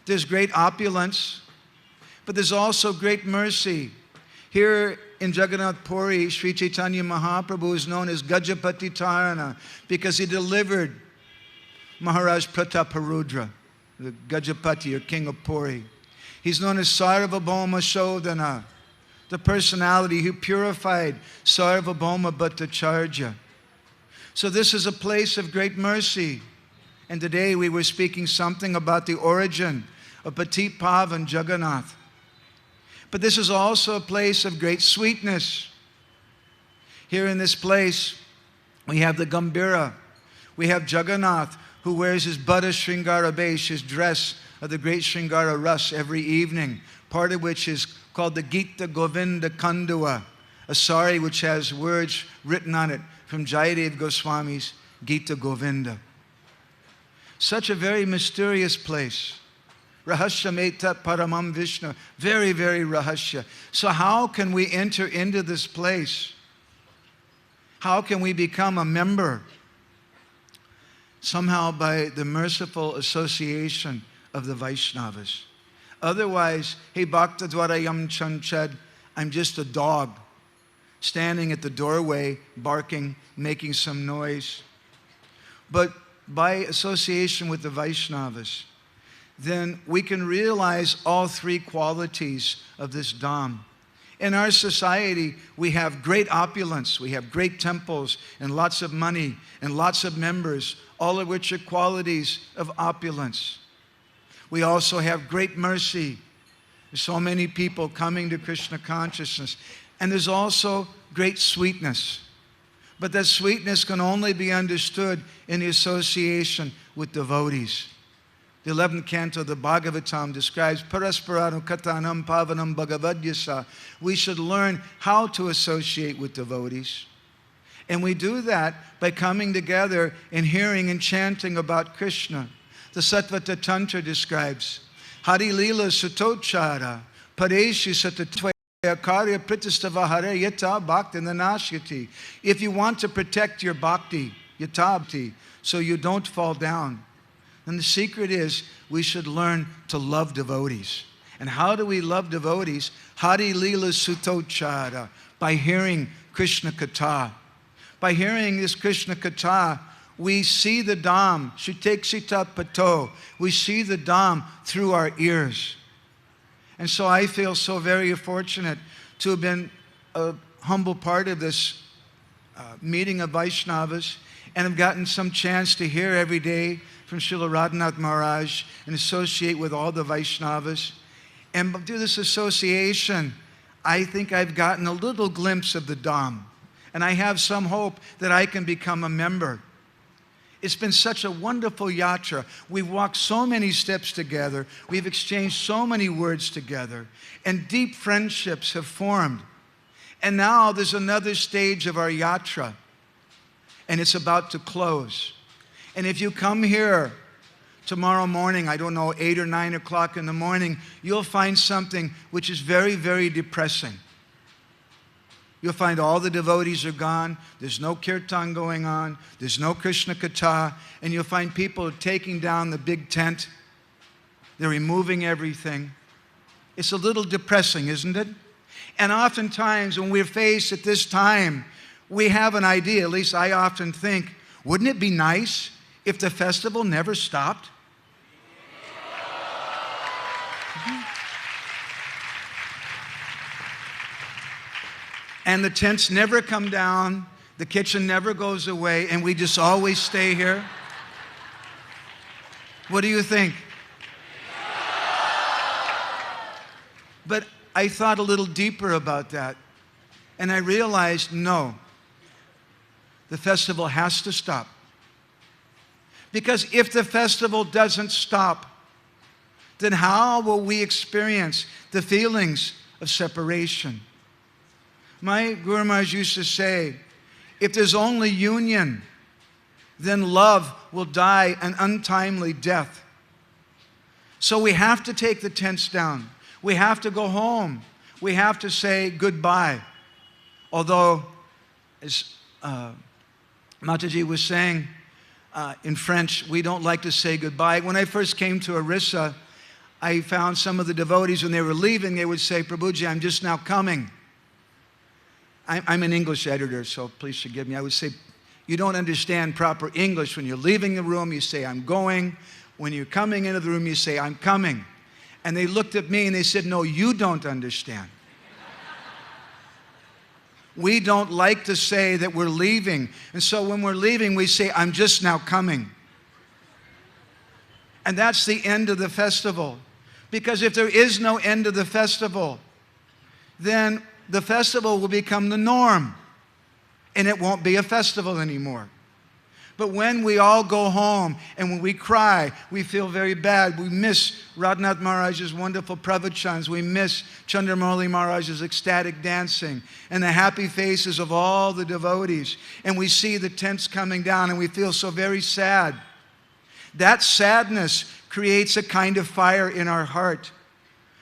There's great opulence, but there's also great mercy. Here in Jagannath Puri, Sri Chaitanya Mahaprabhu is known as Gajapati Tarana because he delivered Maharaj Prataparudra, the Gajapati or king of Puri. He's known as Sarvabhauma Shodhana, the personality who purified Sarvabhauma Bhattacharya. So this is a place of great mercy. And today we were speaking something about the origin of Patit Pavan Jagannath. But this is also a place of great sweetness. Here in this place, we have the Gambhira. We have Jagannath, who wears his Bada Shringara Besh, his dress of the great Shringara Ras every evening, part of which is called the Gita Govinda Kandua, a sari which has words written on it from Jayadev Goswami's Gita Govinda. Such a very mysterious place. Rahasya Metat Paramam Vishnu. Very, very Rahasya. So how can we enter into this place? How can we become a member? Somehow by the merciful association of the Vaishnavas. Otherwise, hey bhakta dwarayam chanchad, I'm just a dog standing at the doorway, barking, making some noise. But by association with the Vaishnavas, then we can realize all three qualities of this Dham. In our society, we have great opulence, we have great temples and lots of money and lots of members, all of which are qualities of opulence. We also have great mercy. There's so many people coming to Krishna consciousness. And there's also great sweetness. But that sweetness can only be understood in the association with devotees. The 11th canto of the Bhagavatam describes Parasparanu Katanam Pavanam Bhagavadyasa. We should learn how to associate with devotees. And we do that by coming together and hearing and chanting about Krishna. The Sattvata Tantra describes Hari Lila Sutochara Pareshi Satatva Karya Pritistava Hare Yata Bhakti Nanashyati. If you want to protect your bhakti, yatabhakti, so you don't fall down, then the secret is we should learn to love devotees. And how do we love devotees? Hari Lila Sutochara, by hearing Krishna Katha. By hearing this Krishna Katha, we see the Dham, Shuteksita Pato. We see the Dham through our ears. And so I feel so very fortunate to have been a humble part of this meeting of Vaishnavas, and have gotten some chance to hear every day from Srila Radhanath Maharaj and associate with all the Vaishnavas. And through this association, I think I've gotten a little glimpse of the Dham. And I have some hope that I can become a member. It's been such a wonderful yatra. We've walked so many steps together. We've exchanged so many words together. And deep friendships have formed. And now there's another stage of our yatra. And it's about to close. And if you come here tomorrow morning, I don't know, 8 or 9 o'clock in the morning, you'll find something which is very, very depressing. You'll find all the devotees are gone. There's no kirtan going on. There's no Krishna Katha. And you'll find people taking down the big tent. They're removing everything. It's a little depressing, isn't it? And oftentimes when we're faced at this time, we have an idea, at least I often think, wouldn't it be nice if the festival never stopped? And the tents never come down, the kitchen never goes away, and we just always stay here? What do you think? But I thought a little deeper about that, and I realized, no, the festival has to stop. Because if the festival doesn't stop, then how will we experience the feelings of separation? My Guru Maharaj used to say, if there's only union, then love will die an untimely death. So we have to take the tents down. We have to go home. We have to say goodbye. Although, as Mataji was saying in French, we don't like to say goodbye. When I first came to Orissa, I found some of the devotees, when they were leaving, they would say, Prabhuji, I'm just now coming. I'm an English editor, so please forgive me. I would say, you don't understand proper English. When you're leaving the room, you say, I'm going. When you're coming into the room, you say, I'm coming. And they looked at me and they said, no, you don't understand. We don't like to say that we're leaving. And so when we're leaving, we say, I'm just now coming. And that's the end of the festival. Because if there is no end of the festival, then the festival will become the norm, and it won't be a festival anymore. But when we all go home and when we cry, we feel very bad. We miss Radhanath Maharaj's wonderful pravachans. We miss Chandramauli Maharaj's ecstatic dancing and the happy faces of all the devotees. And we see the tents coming down and we feel so very sad. That sadness creates a kind of fire in our heart,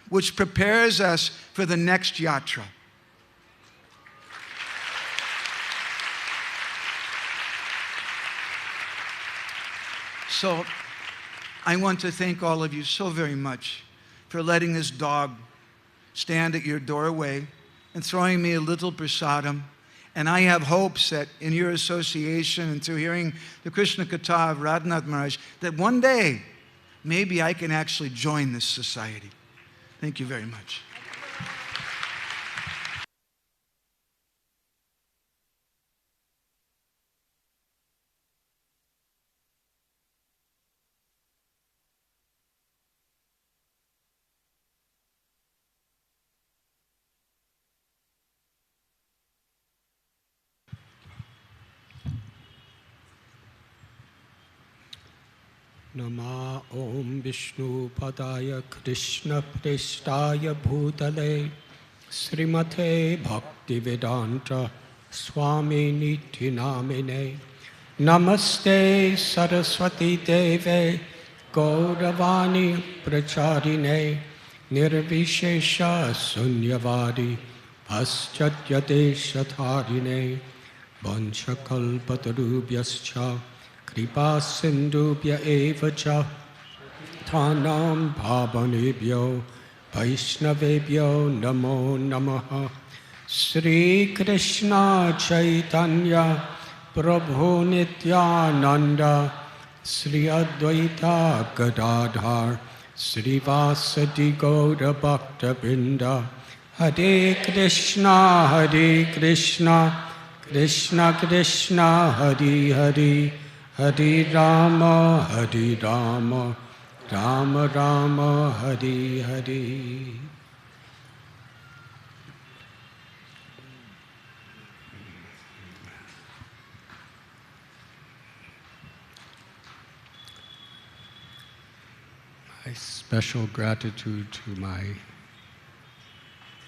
which prepares us for the next yatra. So I want to thank all of you so very much for letting this dog stand at your doorway and throwing me a little prasadam. And I have hopes that in your association and through hearing the Krishna Katha of Radhanath Maharaj, that one day, maybe I can actually join this society. Thank you very much. Nama Om Vishnu Padaya Krishna Prestaya Bhutale Srimate Bhakti Vedanta Swami Niti Namine Namaste Saraswati Deve Gauravani Pracharine Nirvishesha Sunyavadi Paschatya Deshatharine Vanchakalpatarubhyascha Kripa Sindhubhya eva cha Thanam Bhavanebhyo Vaishnavebhyo Namo Namaha Sri Krishna Chaitanya Prabhu Nityananda Sri Advaita Gadadhar Sri Vasadi Gaura Bhakta Binda Hare Krishna Krishna Krishna Hare Hare Hare Rama, Rama Rama, Hare Hare. My special gratitude to my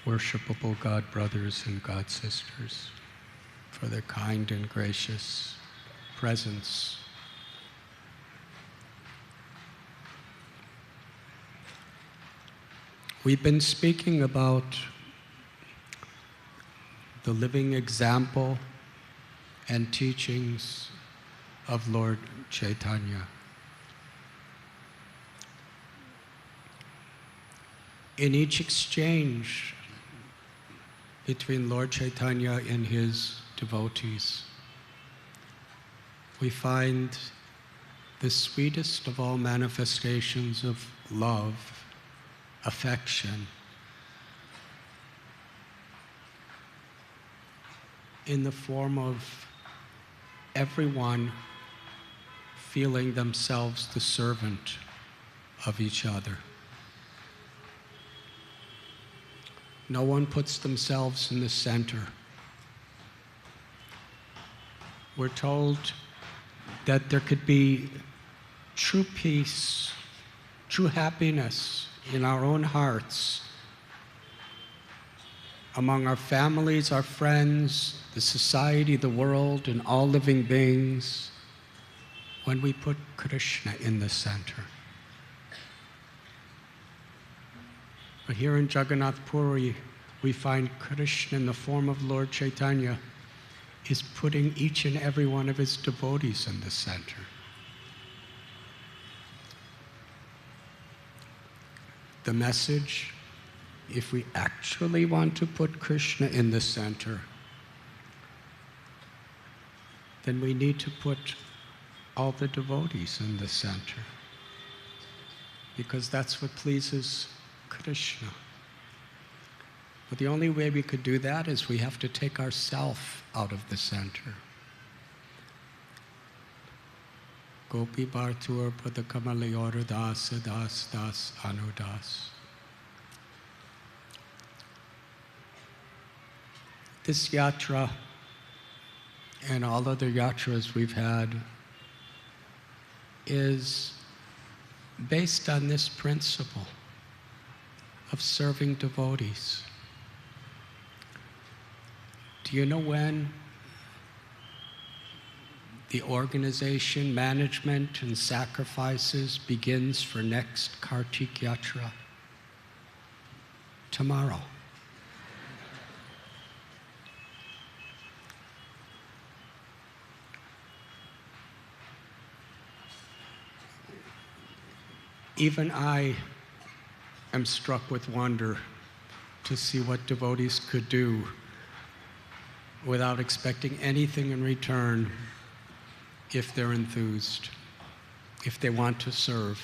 worshipable God brothers and God sisters for their kind and gracious presence. We've been speaking about the living example and teachings of Lord Chaitanya. In each exchange between Lord Chaitanya and his devotees, we find the sweetest of all manifestations of love, affection, in the form of everyone feeling themselves the servant of each other. No one puts themselves in the center. We're told that there could be true peace, true happiness in our own hearts, among our families, our friends, the society, the world, and all living beings, when we put Krishna in the center. But here in Jagannath Puri, we find Krishna in the form of Lord Chaitanya is putting each and every one of his devotees in the center. The message, if we actually want to put Krishna in the center, then we need to put all the devotees in the center, because that's what pleases Krishna. But the only way we could do that is we have to take ourself out of the center. Gopi Bhartur Padakamalayora Das Das Das Anudas. This yatra and all other yatras we've had is based on this principle of serving devotees. Do you know when the organization, management, and sacrifices begins for next Kartik Yatra? Tomorrow. Even I am struck with wonder to see what devotees could do without expecting anything in return if they're enthused, if they want to serve.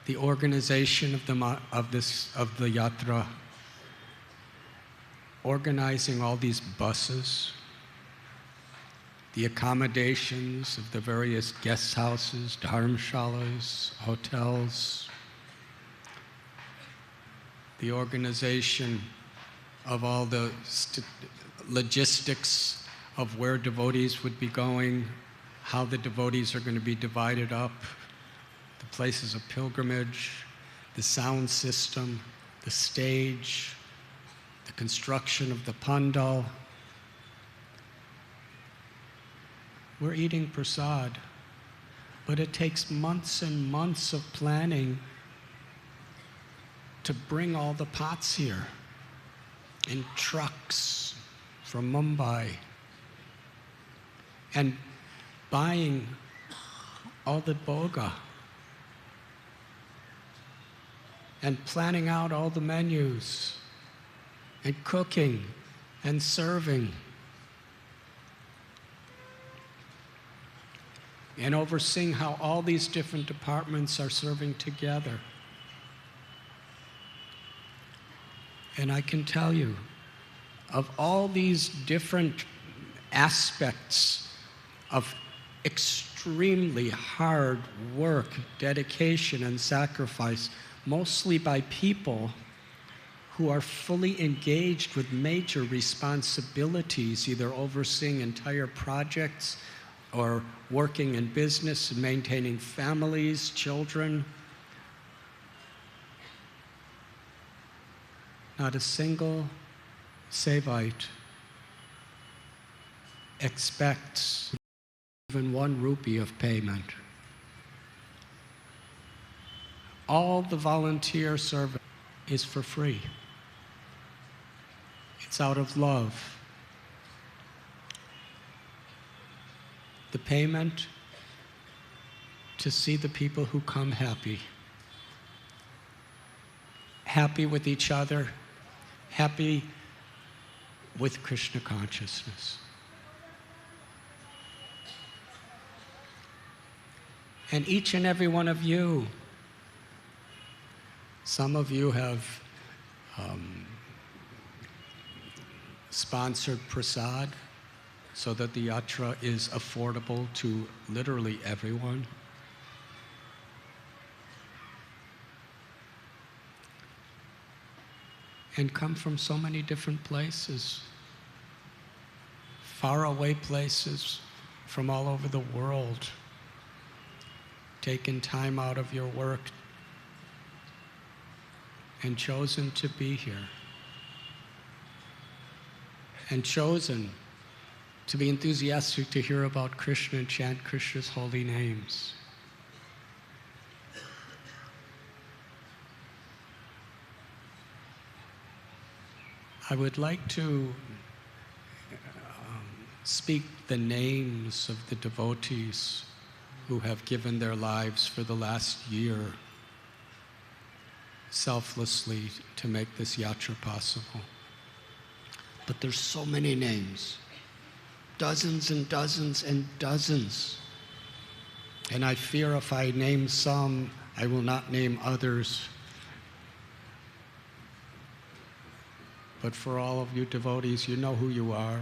The organization of the yatra, organizing all these buses, the accommodations of the various guest houses, dharamshalas, hotels, the organization of all the logistics of where devotees would be going, how the devotees are going to be divided up, the places of pilgrimage, the sound system, the stage, the construction of the pandal. We're eating prasad, but it takes months and months of planning to bring all the pots here in trucks from Mumbai, and buying all the bhoga, and planning out all the menus, and cooking and serving, and overseeing how all these different departments are serving together. And I can tell you, of all these different aspects of extremely hard work, dedication, and sacrifice, mostly by people who are fully engaged with major responsibilities, either overseeing entire projects or working in business and maintaining families, children. Not a single Sevite expects even 1 rupee of payment. All the volunteer service is for free. It's out of love. The payment to see the people who come happy. Happy with each other, happy with Krishna consciousness. And each and every one of you, some of you have sponsored prasad so that the yatra is affordable to literally everyone. And come from so many different places, faraway places from all over the world, taken time out of your work and chosen to be here, and chosen to be enthusiastic to hear about Krishna and chant Krishna's holy names. I would like to speak the names of the devotees who have given their lives for the last year selflessly to make this yatra possible. But there's so many names, dozens and dozens and dozens. And I fear if I name some, I will not name others. But for all of you devotees, you know who you are.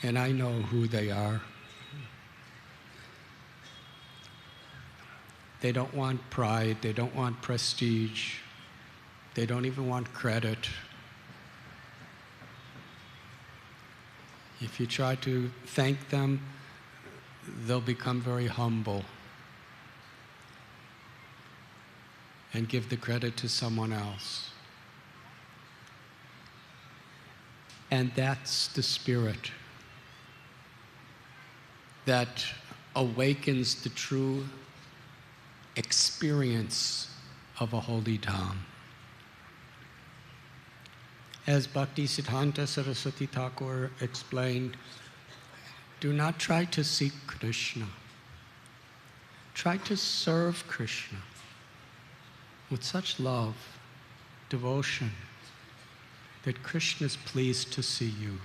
And I know who they are. They don't want pride, they don't want prestige, they don't even want credit. If you try to thank them, they'll become very humble and give the credit to someone else. And that's the spirit that awakens the true experience of a holy dham. As Bhakti Siddhanta Saraswati Thakur explained, Do not try to seek Krishna. Try to serve Krishna with such love, devotion, that Krishna is pleased to see you.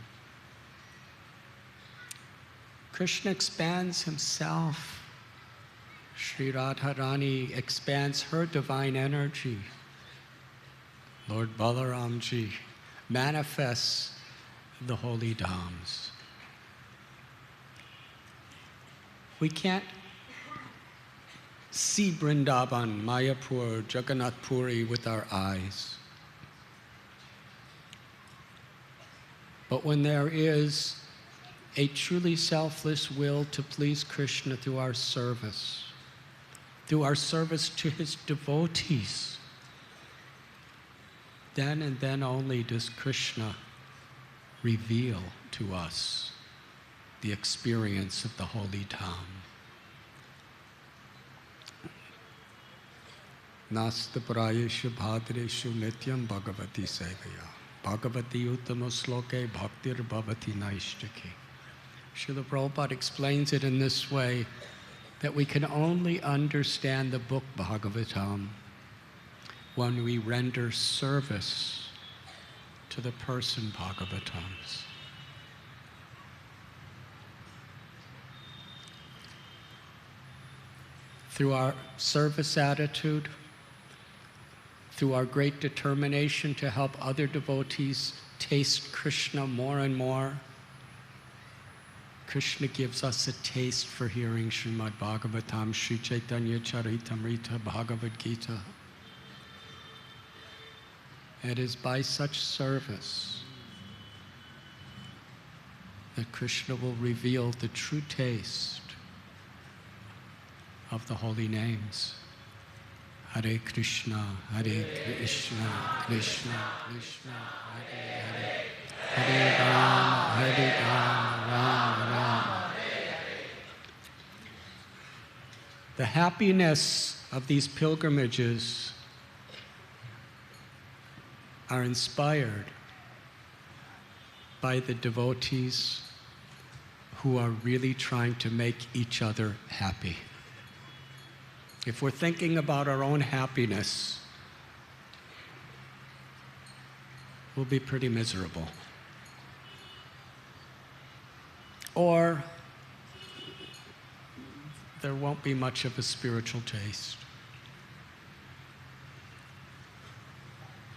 Krishna expands himself. Sri Radharani expands her divine energy. Lord Balaramji manifests the holy dhams. We can't see Vrindavan, Mayapur, Jagannath Puri with our eyes. But when there is a truly selfless will to please Krishna through our service to his devotees, then and then only does Krishna reveal to us the experience of the holy dham. Nasta prayeshu bhadreshu nityam bhagavati sevaya. Bhagavati uttama sloke bhaktir bhavati naishtaki. Srila Prabhupada explains it in this way, that we can only understand the book Bhagavatam when we render service to the person Bhagavatams. Through our service attitude, through our great determination to help other devotees taste Krishna more and more, Krishna gives us a taste for hearing Srimad Bhagavatam, Sri Chaitanya Charitamrita, Bhagavad Gita. It is by such service that Krishna will reveal the true taste of the holy names. Hare Krishna, Hare Krishna, Krishna Krishna, Hare Hare, Hare Rama, Hare Rama, Rama Rama. The happiness of these pilgrimages are inspired by the devotees who are really trying to make each other happy. If we're thinking about our own happiness, we'll be pretty miserable. Or there won't be much of a spiritual taste.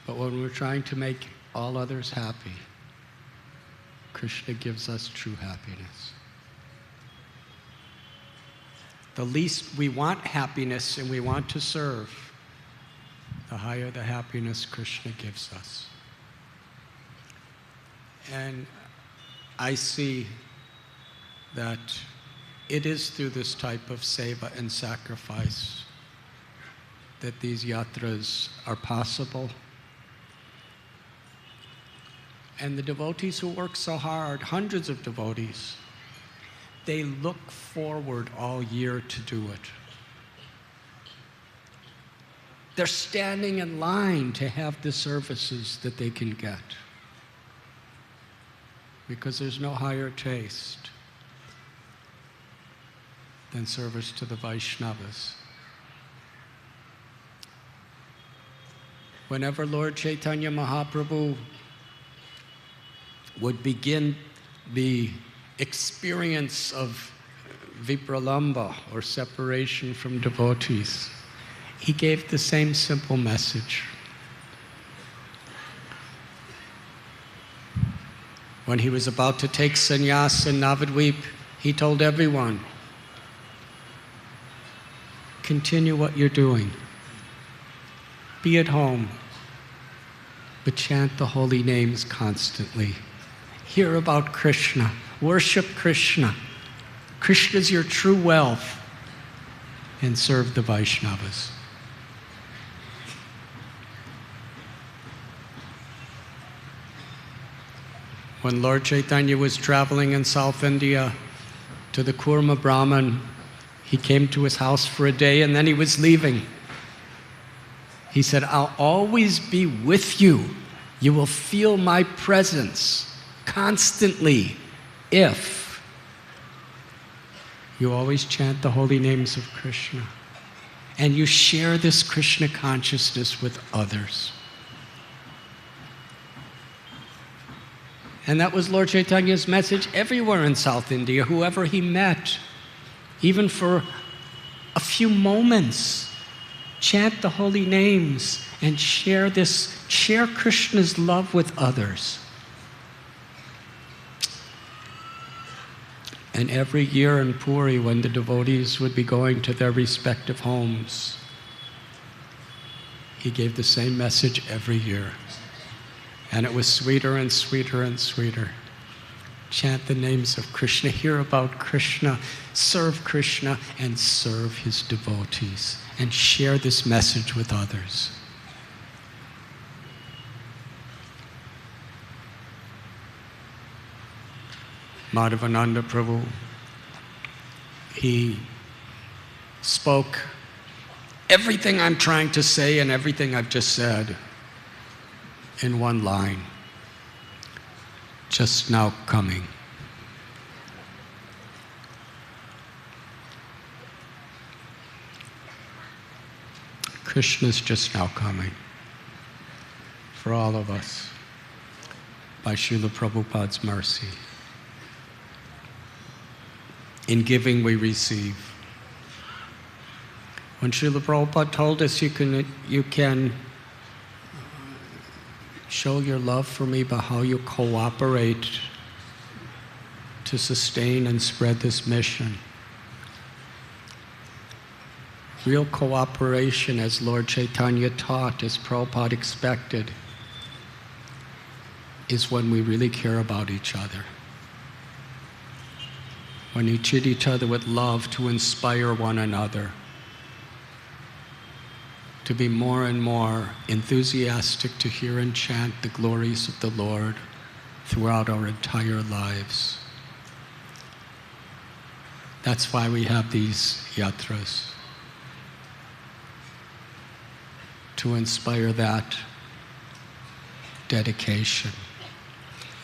But when we're trying to make all others happy, Krishna gives us true happiness. The least we want happiness and we want to serve, the higher the happiness Krishna gives us. And I see that it is through this type of seva and sacrifice that these yatras are possible. And the devotees who work so hard, hundreds of devotees, they look forward all year to do it. They're standing in line to have the services that they can get, because there's no higher taste than service to the Vaishnavas. Whenever Lord Chaitanya Mahaprabhu would begin the experience of vipralamba, or separation from devotees, he gave the same simple message. When he was about to take sannyas in Navadvip, he told everyone, continue what you're doing. Be at home, but chant the holy names constantly. Hear about Krishna. Worship Krishna. Krishna is your true wealth. And serve the Vaishnavas. When Lord Chaitanya was traveling in South India to the Kurma Brahmin, he came to his house for a day and then he was leaving. He said, I'll always be with you. You will feel my presence constantly if You always chant the holy names of Krishna. And you share this Krishna consciousness with others. And that was Lord Chaitanya's message everywhere in South India, whoever he met, even for a few moments. Chant the holy names and share Krishna's love with others. And every year in Puri, when the devotees would be going to their respective homes, he gave the same message every year. And it was sweeter and sweeter and sweeter. Chant the names of Krishna, hear about Krishna, serve Krishna, and serve his devotees, and share this message with others. Madhavananda Prabhu, he spoke everything I'm trying to say and everything I've just said in one line. Just now coming. Krishna's just now coming for all of us by Srila Prabhupada's mercy. In giving, we receive. When Srila Prabhupada told us you can show your love for me by how you cooperate to sustain and spread this mission. Real cooperation, as Lord Chaitanya taught, as Prabhupada expected, is when we really care about each other. When you treat each other with love to inspire one another, to be more and more enthusiastic to hear and chant the glories of the Lord throughout our entire lives. That's why we have these yatras, to inspire that dedication,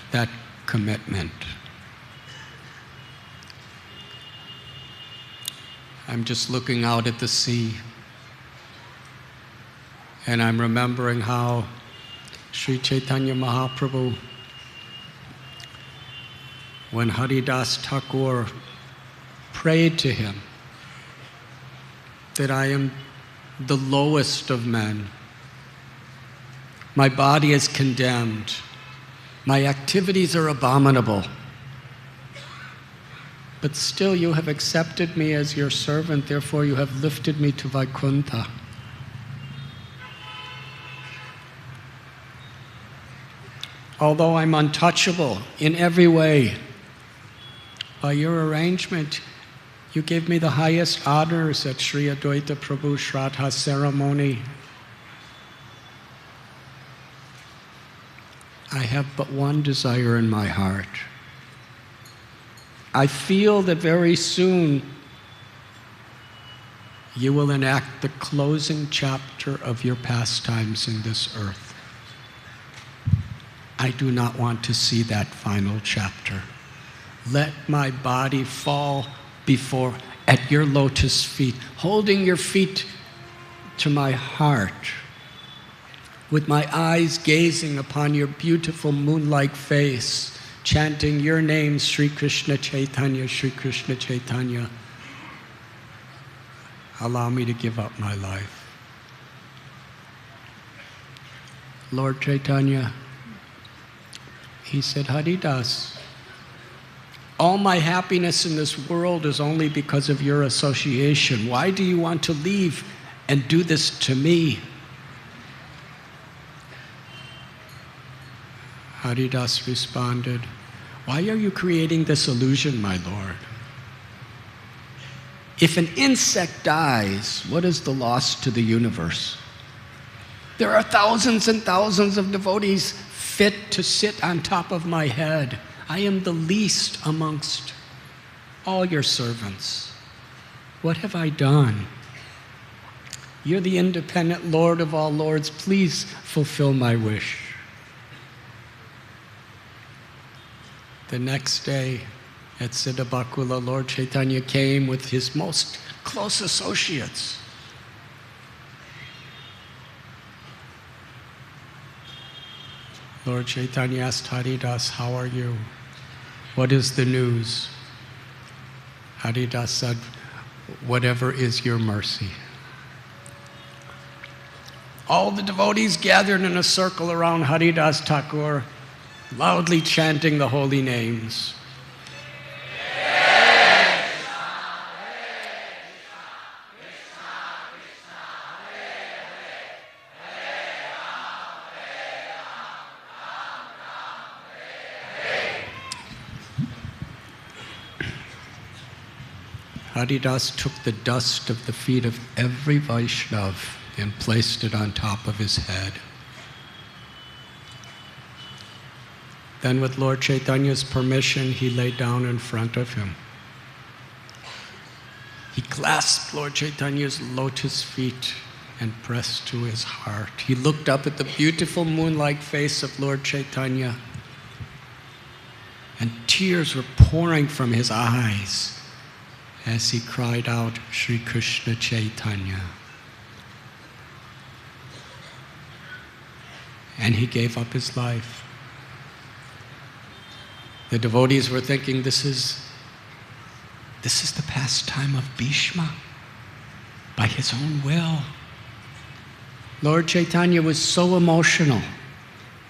that commitment. I'm just looking out at the sea, and I'm remembering how Sri Chaitanya Mahaprabhu, when Haridas Thakur prayed to him that I am the lowest of men, my body is condemned, my activities are abominable, but still you have accepted me as your servant, therefore you have lifted me to Vaikuntha. Although I'm untouchable in every way, by your arrangement, you gave me the highest honors at Sri Advaita Prabhu Shraddha ceremony. I have but one desire in my heart. I feel that very soon you will enact the closing chapter of your pastimes in this earth. I do not want to see that final chapter. Let my body fall at your lotus feet, holding your feet to my heart, with my eyes gazing upon your beautiful moon-like face, chanting your name, Sri Krishna Chaitanya, Sri Krishna Chaitanya. Allow me to give up my life. Lord Chaitanya, he said, Haridas, all my happiness in this world is only because of your association. Why do you want to leave and do this to me? Haridas responded, why are you creating this illusion, my Lord? If an insect dies, what is the loss to the universe? There are thousands and thousands of devotees fit to sit on top of my head. I am the least amongst all your servants. What have I done? You're the independent Lord of all lords. Please fulfill my wish. The next day, At Siddha Bakula, Lord Chaitanya came with his most close associates. Lord Chaitanya asked Haridas, how are you? What is the news? Haridas said, whatever is your mercy. All the devotees gathered in a circle around Haridas Thakur, loudly chanting the holy names. Haridas took the dust of the feet of every Vaishnav and placed it on top of his head. Then, with Lord Chaitanya's permission, he lay down in front of him. He clasped Lord Chaitanya's lotus feet and pressed to his heart. He looked up at the beautiful moon-like face of Lord Chaitanya, and tears were pouring from his eyes as he cried out, Shri Krishna Chaitanya. And he gave up his life. The devotees were thinking, this is the pastime of Bhishma, by his own will. Lord Chaitanya was so emotional.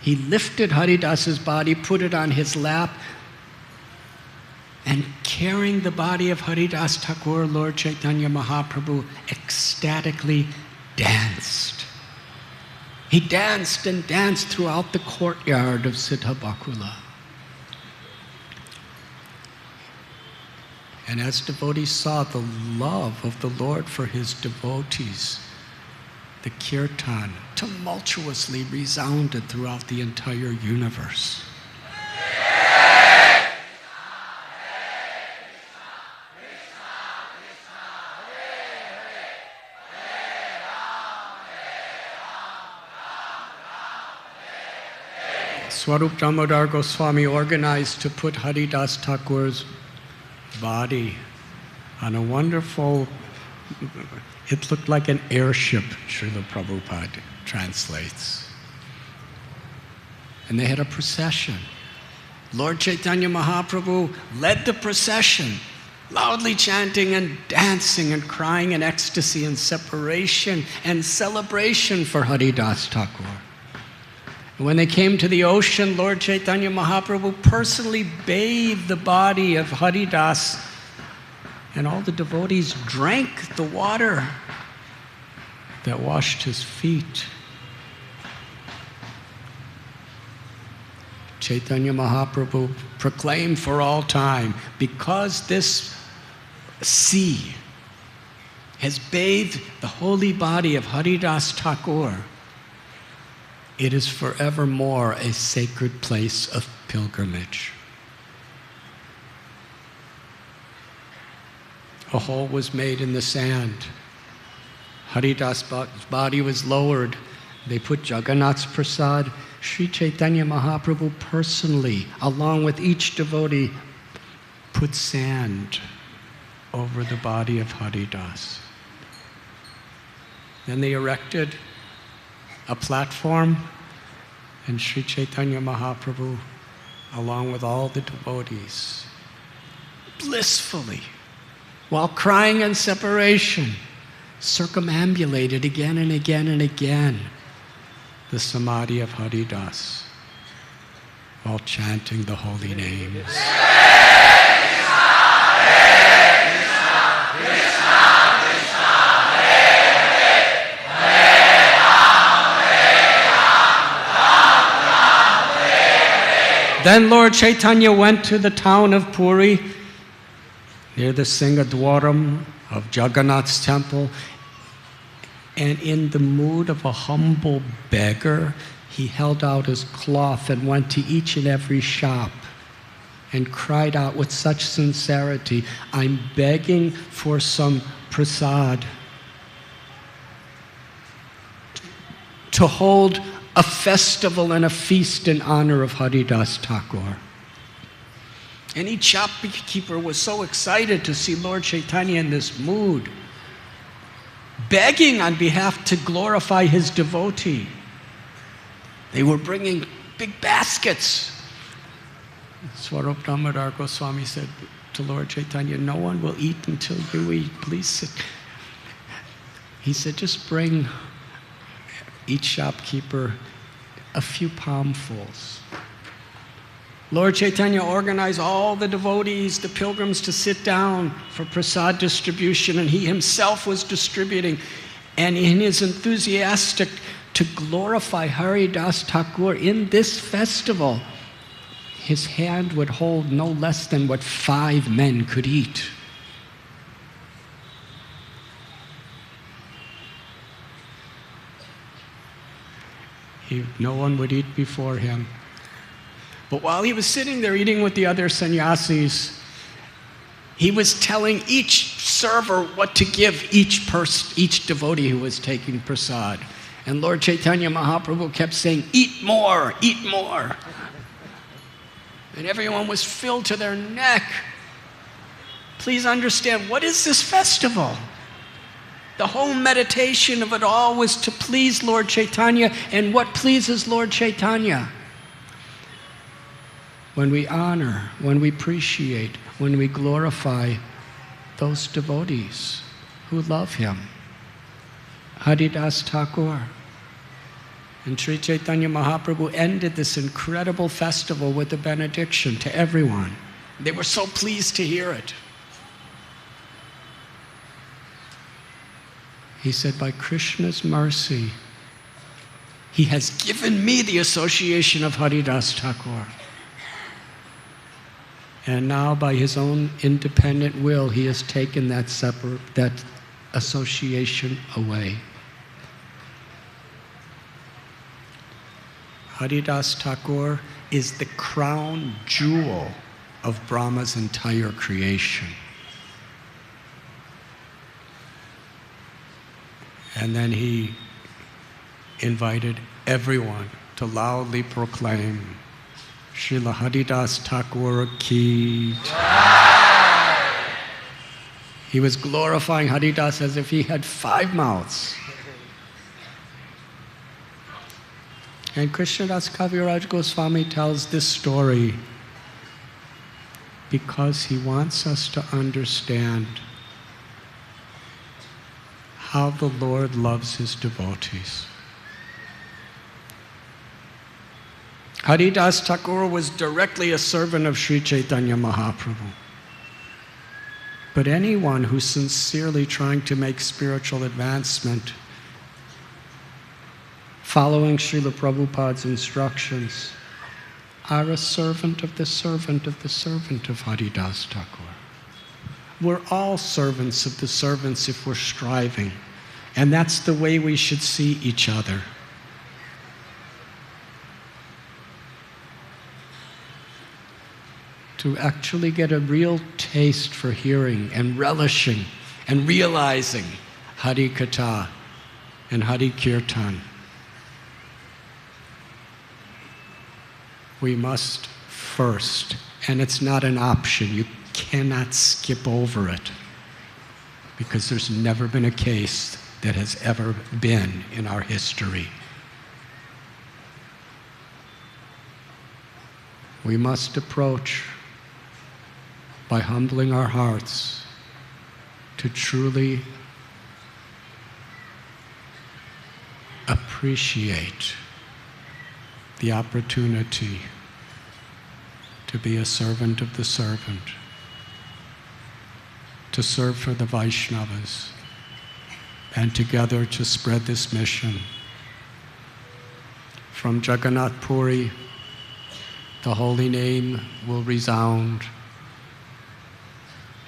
He lifted Haridas's body, put it on his lap, and carrying the body of Haridas Thakur, Lord Chaitanya Mahaprabhu ecstatically danced. He danced and danced throughout the courtyard of Siddha Bakula. And as devotees saw the love of the Lord for his devotees, the kirtan tumultuously resounded throughout the entire universe. Swarup Damodar Goswami organized to put Haridas Thakur's body on a wonderful, it looked like an airship, Srila Prabhupada translates. And they had a procession. Lord Chaitanya Mahaprabhu led the procession, loudly chanting and dancing and crying in ecstasy and separation and celebration for Haridas Thakur. When they came to the ocean, Lord Chaitanya Mahaprabhu personally bathed the body of Haridas, and all the devotees drank the water that washed his feet. Chaitanya Mahaprabhu proclaimed for all time, because this sea has bathed the holy body of Haridas Thakur, it is forevermore a sacred place of pilgrimage. A hole was made in the sand. Haridas' body was lowered. They put Jagannath's prasad. Sri Chaitanya Mahaprabhu personally, along with each devotee, put sand over the body of Haridas. Then they erected a platform, and Sri Chaitanya Mahaprabhu, along with all the devotees, blissfully, while crying in separation, circumambulated again and again and again the samadhi of Haridas, while chanting the holy names. Then Lord Chaitanya went to the town of Puri, near the Singadwaram of Jagannath's temple, and in the mood of a humble beggar, he held out his cloth and went to each and every shop and cried out with such sincerity, I'm begging for some prasad, to hold a festival and a feast in honor of Haridas Thakur. And each shopkeeper was so excited to see Lord Chaitanya in this mood, begging on behalf to glorify his devotee. They were bringing big baskets. Swarup Damodar Goswami said to Lord Chaitanya, "No one will eat until you eat. Please sit." He said, "Just bring each shopkeeper a few palmfuls." Lord Chaitanya organized all the devotees, the pilgrims, to sit down for prasad distribution, and he himself was distributing. And in his enthusiastic to glorify Haridas Thakur in this festival, his hand would hold no less than what 5 men could eat. No one would eat before him. But while he was sitting there eating with the other sannyasis, he was telling each server what to give each devotee who was taking prasad. And Lord Chaitanya Mahaprabhu kept saying, "Eat more, eat more." And everyone was filled to their neck. Please understand, what is this festival? The whole meditation of it all was to please Lord Chaitanya. And what pleases Lord Chaitanya? When we honor, when we appreciate, when we glorify those devotees who love him. Haridas Thakur. And Sri Chaitanya Mahaprabhu ended this incredible festival with a benediction to everyone. They were so pleased to hear it. He said, "By Krishna's mercy, he has given me the association of Haridas Thakur. And now by his own independent will, he has taken that association away." Haridas Thakur is the crown jewel of Brahma's entire creation. And then he invited everyone to loudly proclaim, "Srila Haridas Thakur ki jai." He was glorifying Haridas as if he had 5 mouths. And Krishnadas Kaviraj Goswami tells this story because he wants us to understand how the Lord loves his devotees. Haridas Thakur was directly a servant of Sri Chaitanya Mahaprabhu. But anyone who's sincerely trying to make spiritual advancement, following Srila Prabhupada's instructions, are a servant of the servant of the servant of Haridas Thakur. We're all servants of the servants if we're striving. And that's the way we should see each other. To actually get a real taste for hearing and relishing and realizing Hari Katha and Hari Kirtan, we must first, and it's not an option, you cannot skip over it, because there's never been a case that has ever been in our history. We must approach by humbling our hearts to truly appreciate the opportunity to be a servant of the servant, to serve for the Vaishnavas, and together to spread this mission. From Jagannath Puri, the holy name will resound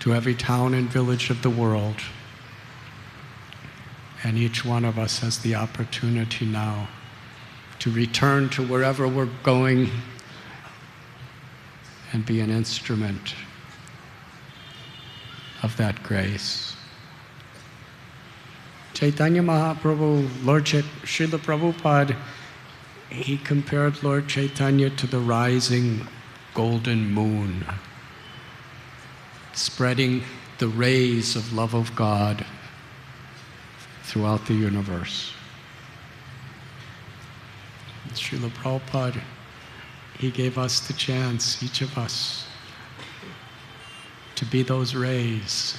to every town and village of the world. And each one of us has the opportunity now to return to wherever we're going and be an instrument of that grace. Chaitanya Mahaprabhu, Lord Srila Prabhupada, he compared Lord Chaitanya to the rising golden moon spreading the rays of love of God throughout the universe. Srila Prabhupada, he gave us the chance, each of us, to be those rays,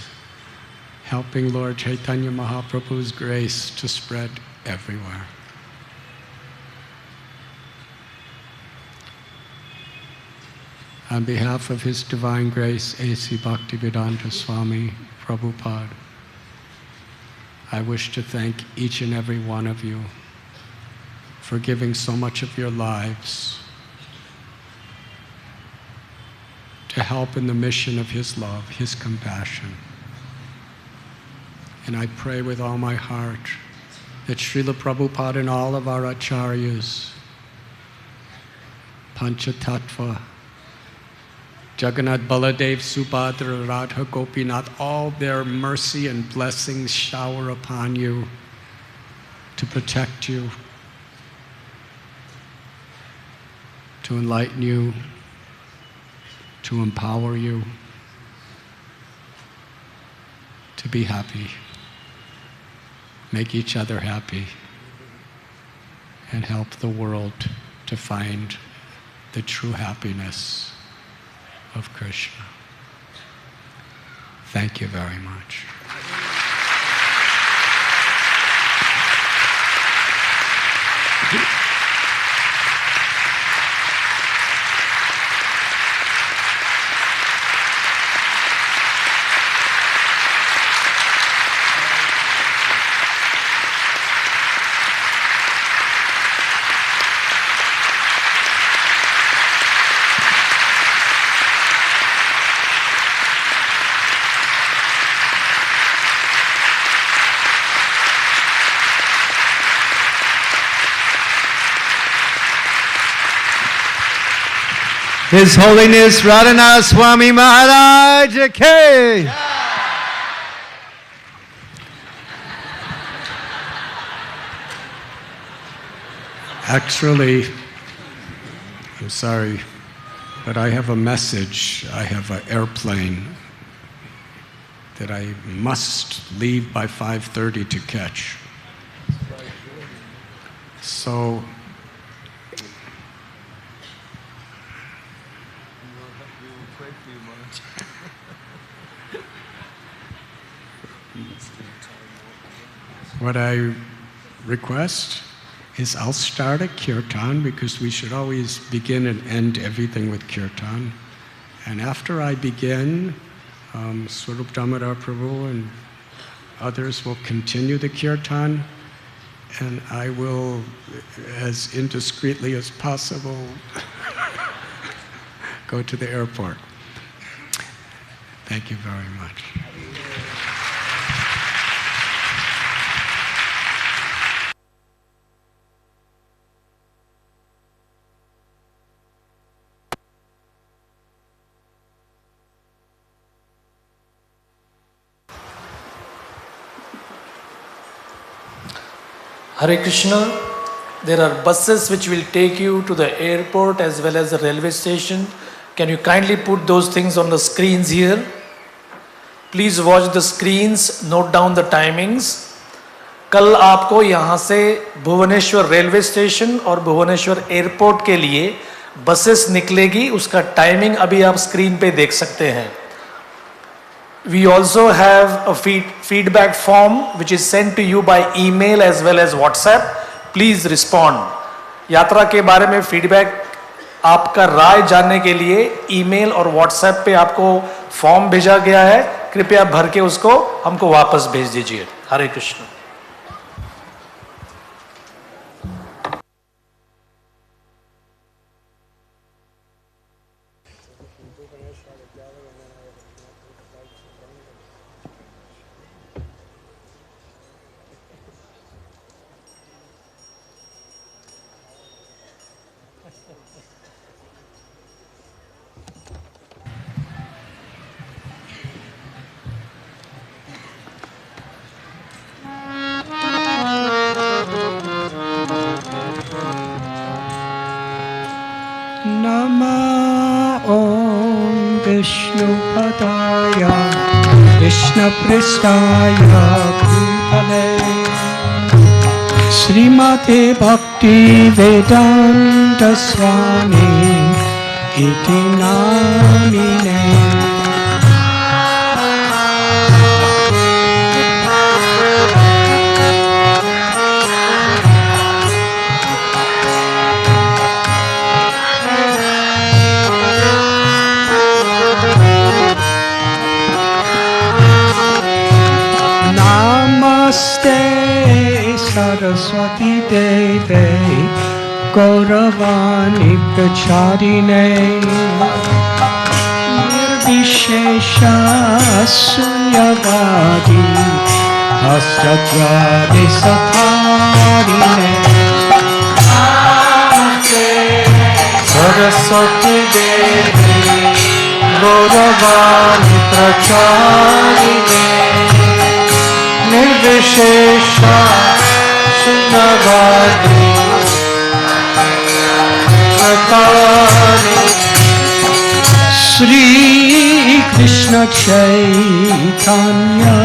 helping Lord Chaitanya Mahaprabhu's grace to spread everywhere. On behalf of His Divine Grace, A.C. Bhaktivedanta Swami Prabhupada, I wish to thank each and every one of you for giving so much of your lives to help in the mission of His love, His compassion. And I pray with all my heart that Srila Prabhupada and all of our acharyas, Panchatattva, Jagannath Baladev, Subhadra, Radha, Gopinath, all their mercy and blessings shower upon you to protect you, to enlighten you, to empower you, to be happy, make each other happy, and help the world to find the true happiness of Krishna. Thank you very much. His Holiness Radhanath Swami Maharaj ki. Actually, I'm sorry, but I have a message. I have an airplane that I must leave by 5:30 to catch. So, what I request is I'll start a kirtan, because we should always begin and end everything with kirtan. And after I begin, Swarup Damodar Prabhu and others will continue the kirtan, and I will, as indiscreetly as possible, go to the airport. Thank you very much. Hare Krishna, there are buses which will take you to the airport as well as the railway station. Can you kindly put those things on the screens here? Please watch the screens, note down the timings. कल आपको यहाँ से Bhubaneswar railway station और Bhubaneswar airport के लिए buses निकलेगी, उसका timing अभी आप स्क्रीन पे देख सकते हैं. We also have a feedback form which is sent to you by email as well as WhatsApp. Please respond. यात्रा के बारे में फीडबैक, आपका राय जानने के लिए ईमेल और व्हाट्सएप पे आपको फॉर्म भेजा गया है. कृपया भर के उसको हमको वापस भेज दीजिए. हरे Krishna. Vishnupadaya Krishna Pristaya Bhutale Srimate Bhakti Vedanta Swami Iti Namine Namaste Saraswati Deve Gauravani Pracharine Nirvishesha Sunyavadi Astadyade Satharine Namaste Saraswati Deve Gauravani Pracharine Nirvishesha Sunyavadi Pratani Sri Krishna Chaitanya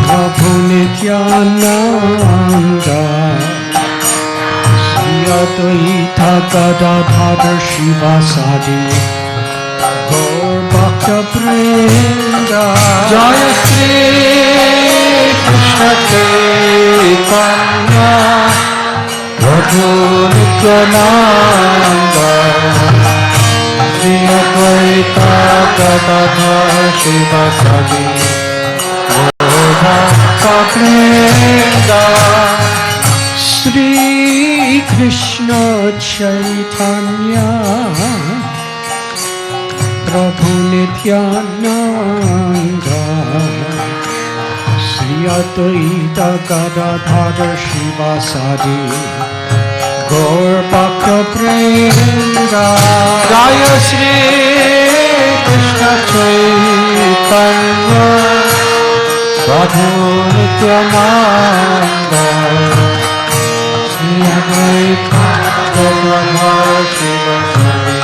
Prabhu Nityananda Sri Advaita Gadadhar Shivasadi Bhakta Vrinda Jaya Sri Krishna Chaitanya Prabhu Nityananda Sri Advaita Gadadhar Shivasadi Bhakta Vrinda Sri Krishna Chaitanya Prabhu Nityananda Sri Advaita Gadadhar Shivasadi Gaur Bhakta Vrinda Jaya Sri Krishna Chaitanya Prabhu Nityananda Sri Advaita Gadadhar Shivasadi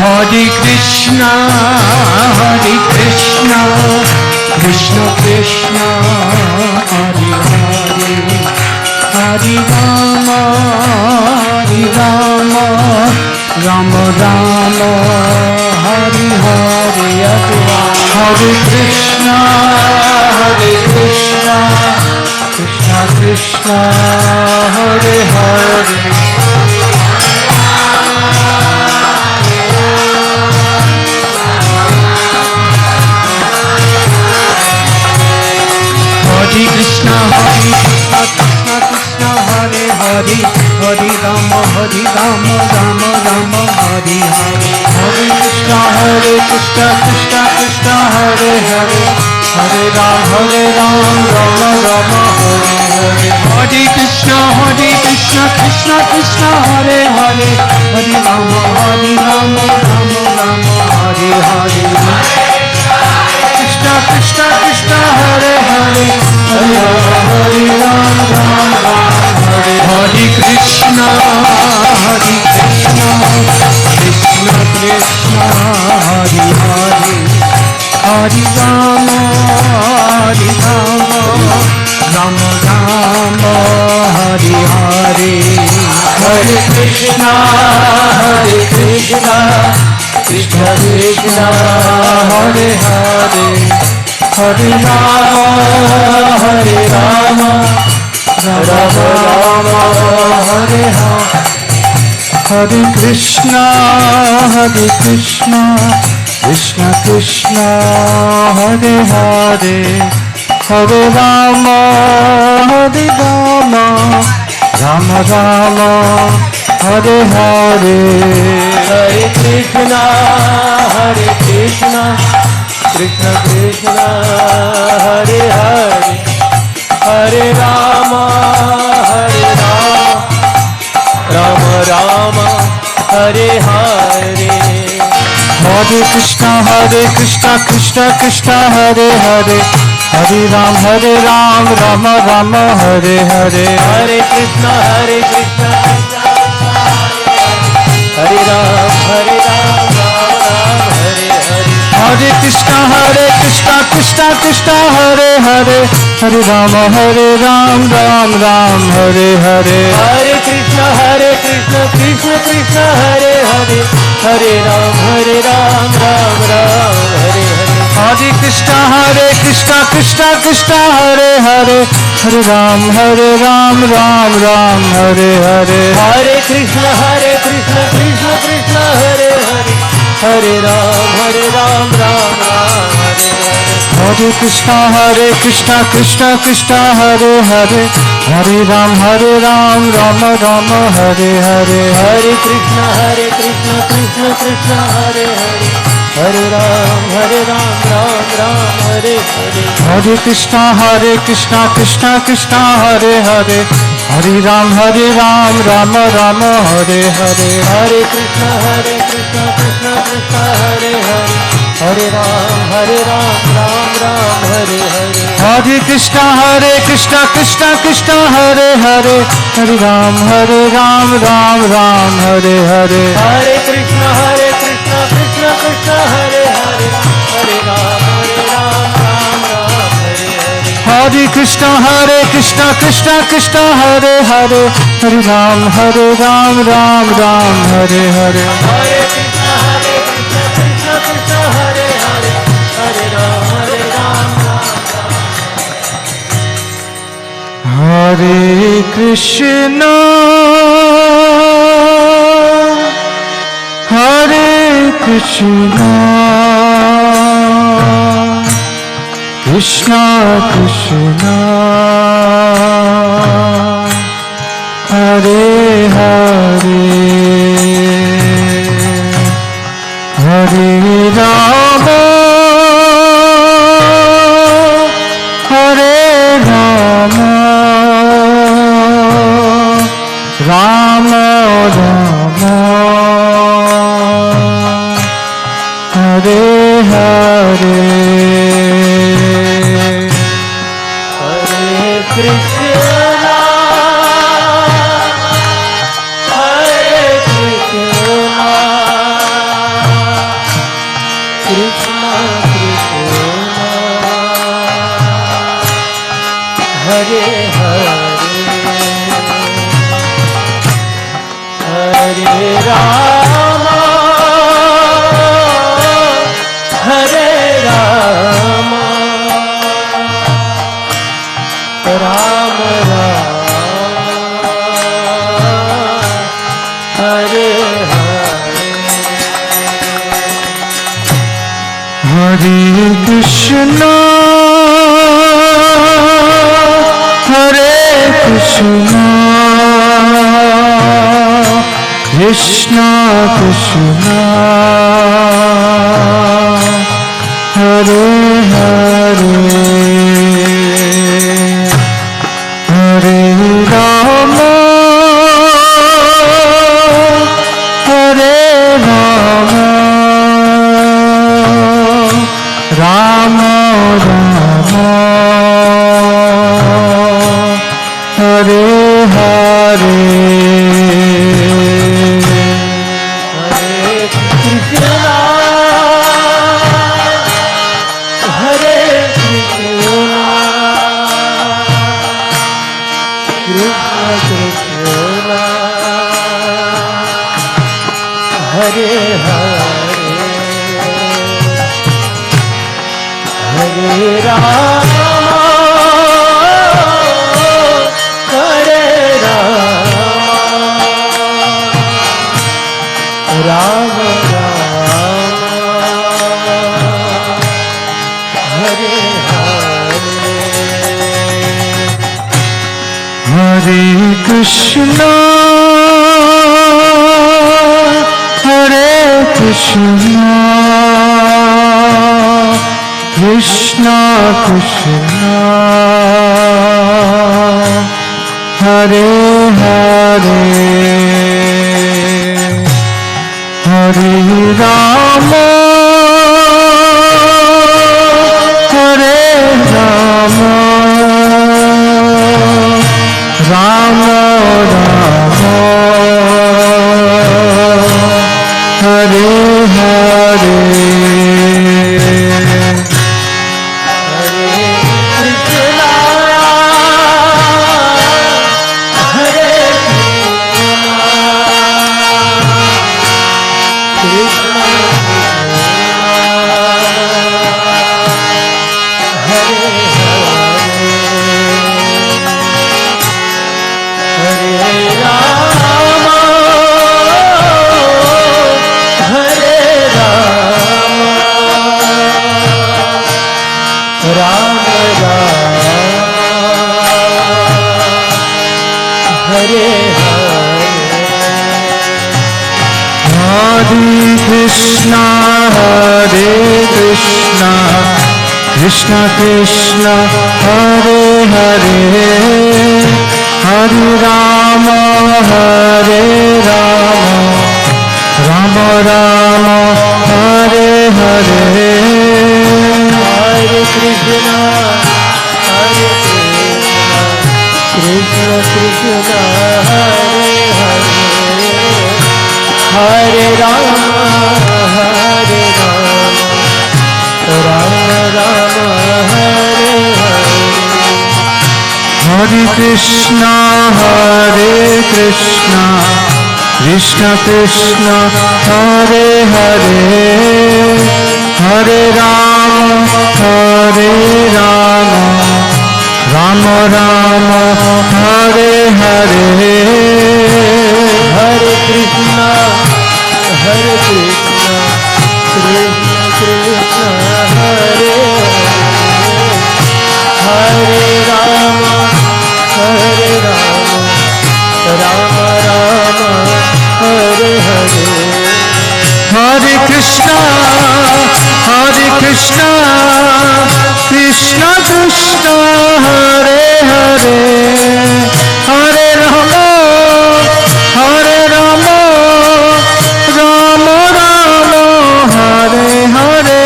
Hare Krishna, Hare Krishna, Krishna Krishna, Hare Hare, Hare Rama, Hare Rama, Rama Rama, Hare Hare, Hare Krishna, Hare Krishna, Krishna Krishna, Hare Hare. Hare Krishna, Krishna Krishna, Hare Hare, Hare Rama, Rama Rama, Hare Hare. Hare Krishna, Krishna Krishna, Hare Hare, Hare Rama, Rama Rama, Hare Hare. Hare Krishna, Krishna Krishna, Hare Hare, Hare Rama, Rama Rama, Hare Hare. Krishna Krishna, Hare Hare, Hare Rama, Hare Hare. Krishna, Krishna Krishna, Hare Hare, Hare Rama, Rama Rama, Hare Hare. Hare Krishna, Krishna Krishna, Hare Hare, Hare Rama, Rama Rama, Hare Hare. Hare Krishna, Krishna Krishna, Hare Hare, Hare Rama, Rama Rama, Hare Hare. Hare Krishna, Krishna Krishna, Hare Hare, Hare Rama, Rama Rama, Hare Hare. Hare Krishna, Krishna Krishna, Hare Hare, Hare Rama, Rama Rama, Hare Hare. Hare Krishna, Krishna Hare Ram, Hare Ram, Ram Ram, Hare Hare. Hare Krishna, Krishna Krishna, Hare Hare, Hare Ram, Ram Ram, Hare Hare. Hare Krishna, Krishna Krishna, Hare Hare, Hare Ram, Ram Ram, Hare Hare. Hare Krishna, Krishna Krishna, Hare Hare, Hare Ram, Ram Ram, Hare Hare. Hare Krishna, Krishna Krishna, Hare Hare, Hare Ram, Ram Ram, Hare Hare. Hare Krishna, Krishna Krishna, Hare Hare, Hare Ram, Ram Ram, Hare Hare. Hare Krishna, Krishna Krishna, Hare Hare, Hare Ram, Ram Ram, Hare Hare. Hare Krishna, Krishna Krishna, Hare Hare, Hare Ram, Ram Ram, Hare Hare. Hare Krishna, Krishna Krishna, Hare Hare, Hare Ram, Ram Ram, Hare Hare. Hare Krishna, Krishna Krishna, Hare Hare, Hare Ram, Ram Ram, Hare Hare. Hare Krishna, Krishna Krishna, Hare Hare, Hare Ram, Ram Ram, Hare Hare. Hare Krishna, Krishna Krishna, Hare Hare, Hare Ram, Ram Ram, Hare Hare. Hare Krishna, Krishna Krishna, Hare Hare, Hare Ram, Ram Ram. Hare Krishna, Hare Krishna, Krishna Krishna, Hare Hare, Hare Rama, Hare Rama, Rama Rama, Hare Hare. Hare Krishna, Hare Krishna, Krishna Krishna, Hare Hare, Hare Rama, Hare Rama, Ram Ram, Hare Hare. Hare Krishna, Hare Krishna, Krishna Krishna, Hare Hare, Hare Rama, Hare Rama, Rama Rama, Hare Hare. Hare Krishna, Hare Krishna, Krishna Krishna, Hare Hare, Hare Rama, Hare Rama, Rama Rama, Hare Hare. Hare Krishna, Hare Krishna, Krishna Krishna, Hare Hare, Hare Rama, Hare Rama, Rama Rama, Krishna Krishna Hare Hare Hare Rama Hare Rama Rama Rama Hare Hare Hare Krishna Hare Krishna Krishna Krishna Hare Hare Hare Rama Hare Rama Rama Rama Hare Hare Hare Krishna Krishna Krishna Hare Hare Hare Rama Rama Rama Hare Hare Hare Krishna Krishna Krishna Hare Hare Rama Rama Rama Hare Hare Hare Krishna Krishna Krishna Hare Hare Hare Rama Rama Rama Hare Hare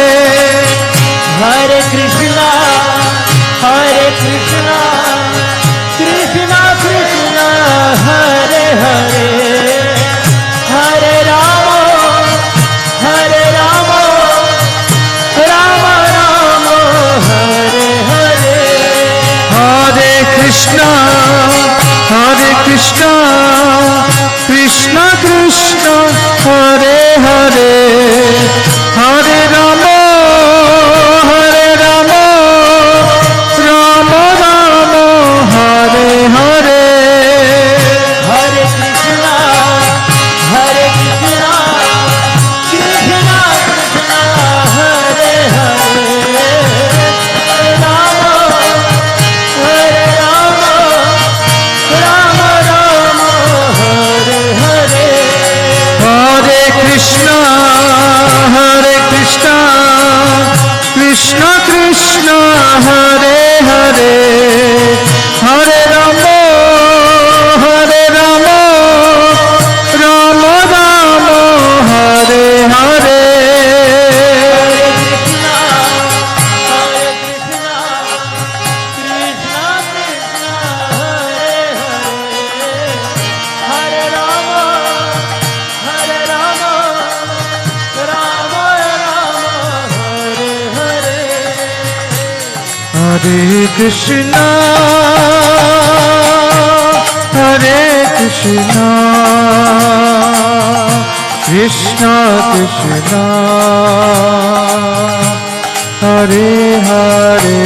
Hare Krishna Krishna Krishna Hare Hare Hare Rama Rama Rama Hare Hare Hare Krishna Krishna Krishna Hare Hare Hare Rama Rama Rama Hare Hare Hare Krishna Krishna Krishna Hare Hare Hare Rama Rama Rama Hare Hare Hare Krishna Krishna Krishna Hare Hare Hare Rama Rama Rama Hare Hare Hare Krishna Krishna Krishna Hare Hare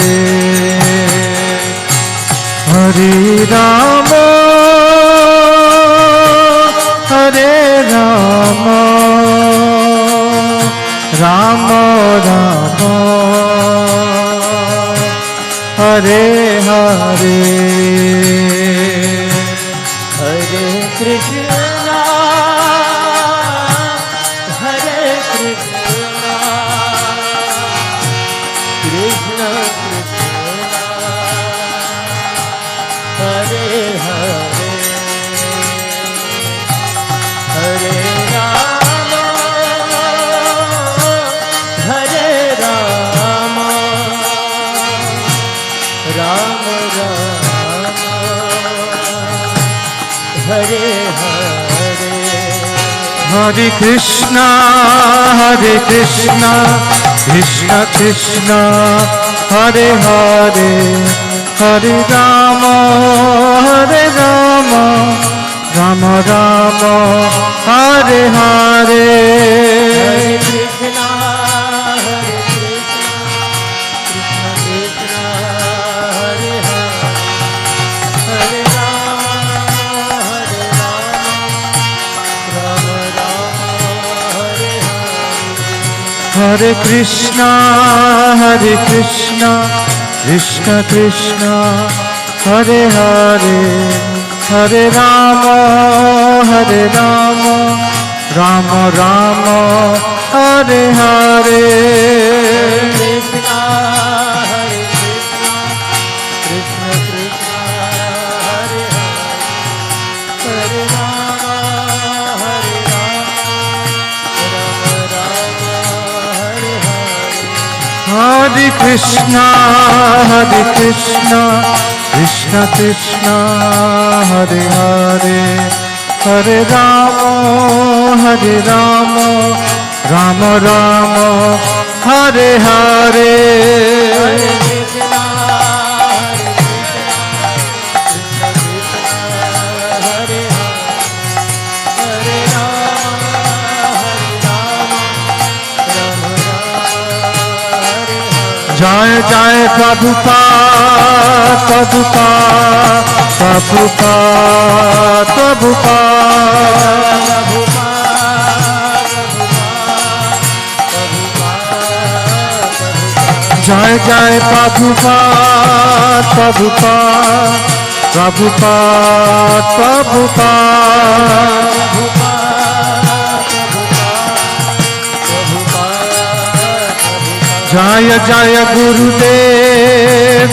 Hare Rama Rama Rama Hare Hare Hare Krishna Krishna Hare Hare Hare Rama Rama Hare Hare Hare Krishna Krishna Krishna Hare Hare Hare Rama Rama Rama Hare Hare Hare Krishna, Krishna Krishna, Hare Hare, Hare Rama, Rama Rama, Hare Hare. Krishna, Hare Krishna, Krishna Krishna, Hare Hare, Hare Rama, Hare Rama, Rama Rama, Hare Hare. Hare Krishna, Krishna Krishna, Hare Hare, Hare Rama, Rama Rama, Hare Hare. Hare Krishna, Krishna Krishna, Hare Hare, Hare Rama, Rama Rama, Hare Hare. Jai Jai Prabhupada, Jai Jai Prabhupada. Jaya Jaya Gurudev,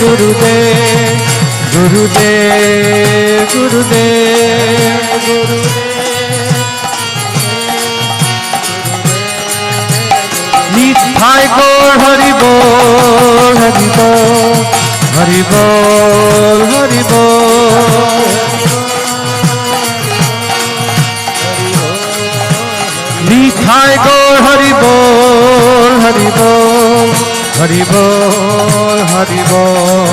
Nithai Gaur Hari Bol, Hari Bol. Nithai Gaur Hari Bol, Hari Bol.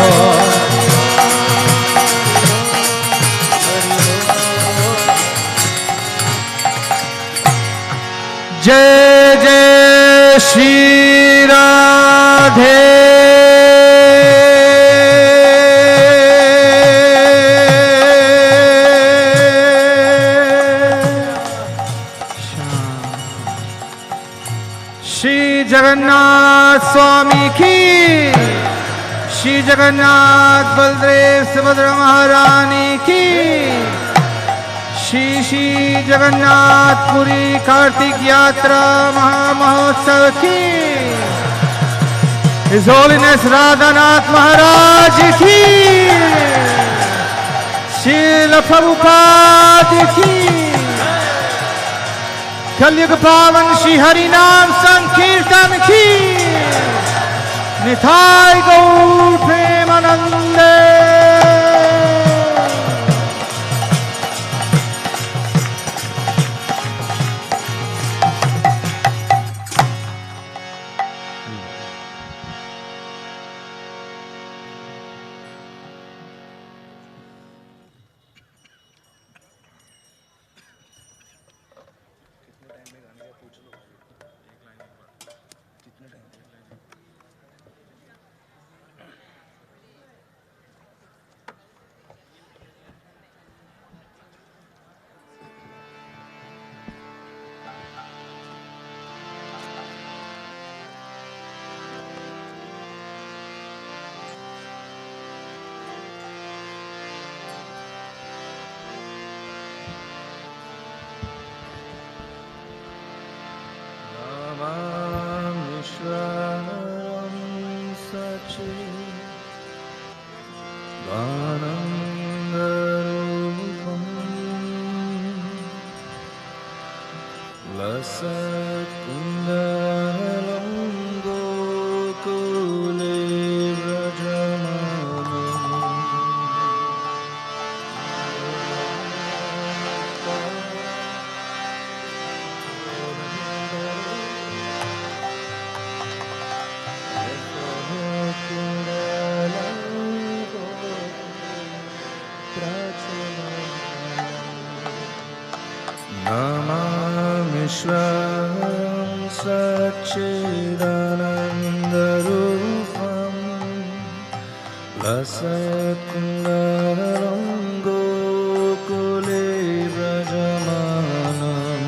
Jai Jai Shri Radhe. Shri Jagannath Swami ki, Shri Jagannath Baldev Subhadra Maharani ki, Shri Jagannath Puri Kartik Yatra Mahotsav ki, His Holiness Radhanath Maharaj ki, Srila Prabhupada ki, Kalyug Pavan Shri Hari Naam Sankirtan ki, Nithai Gaur Premanande. Namamishwaram Satchidanandarupam Lasat Kundaram Gokule Brajamanam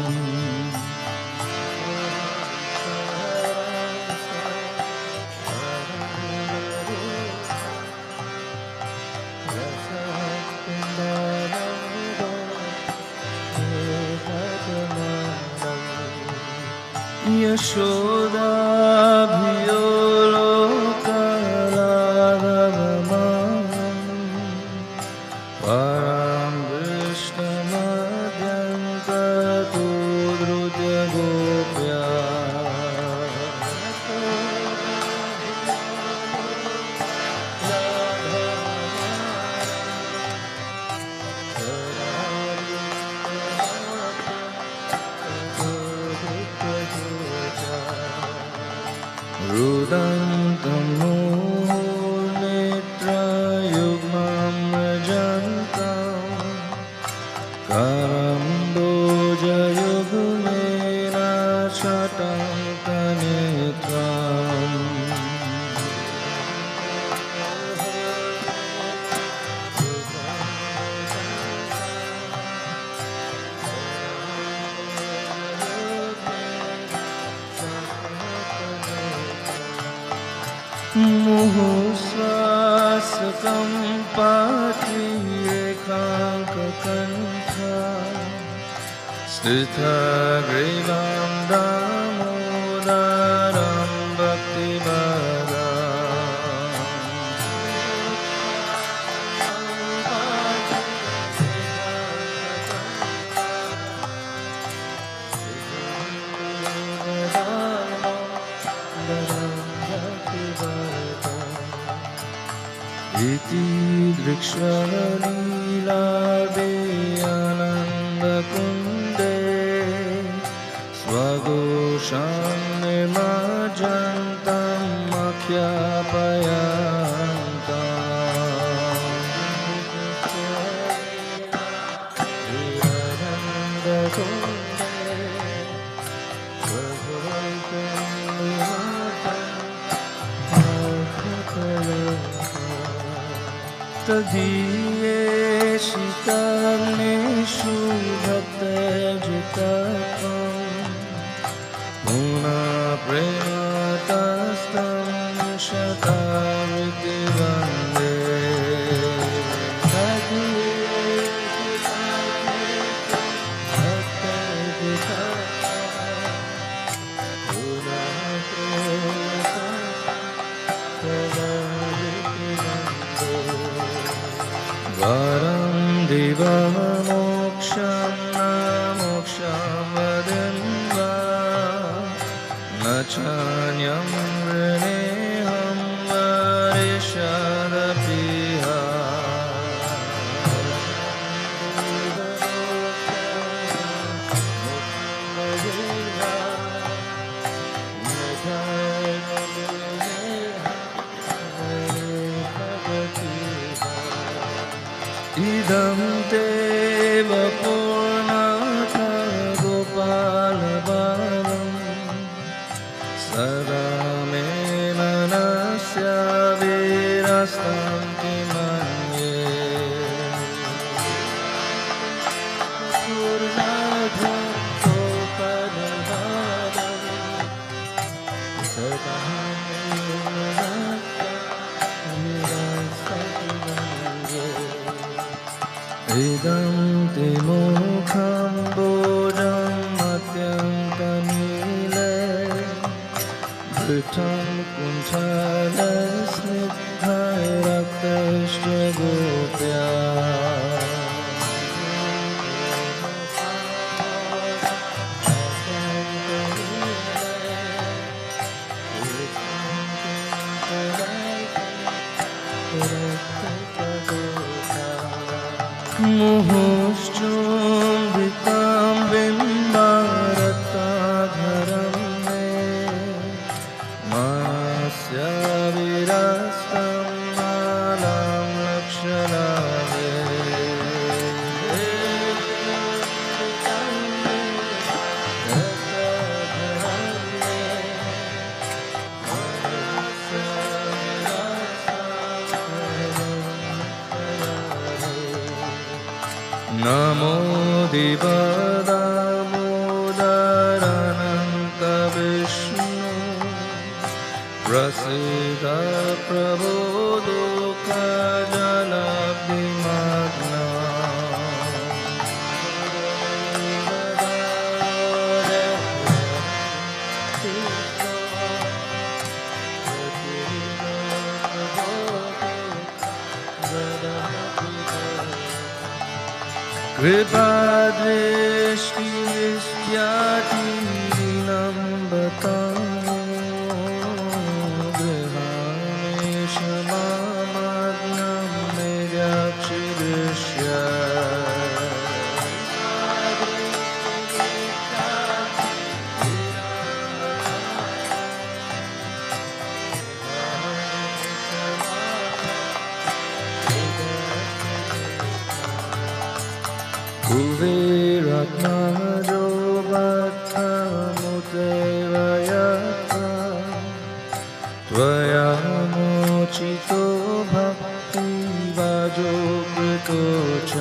कृपादृष्टिविद्यातीनम्बतं गृहाणेशमामग्नं निरक्षिदृश्य कुबेरत्नजो बद्धमुदैव यत्र त्वया मोचितो भक्तिभाजो कृतो च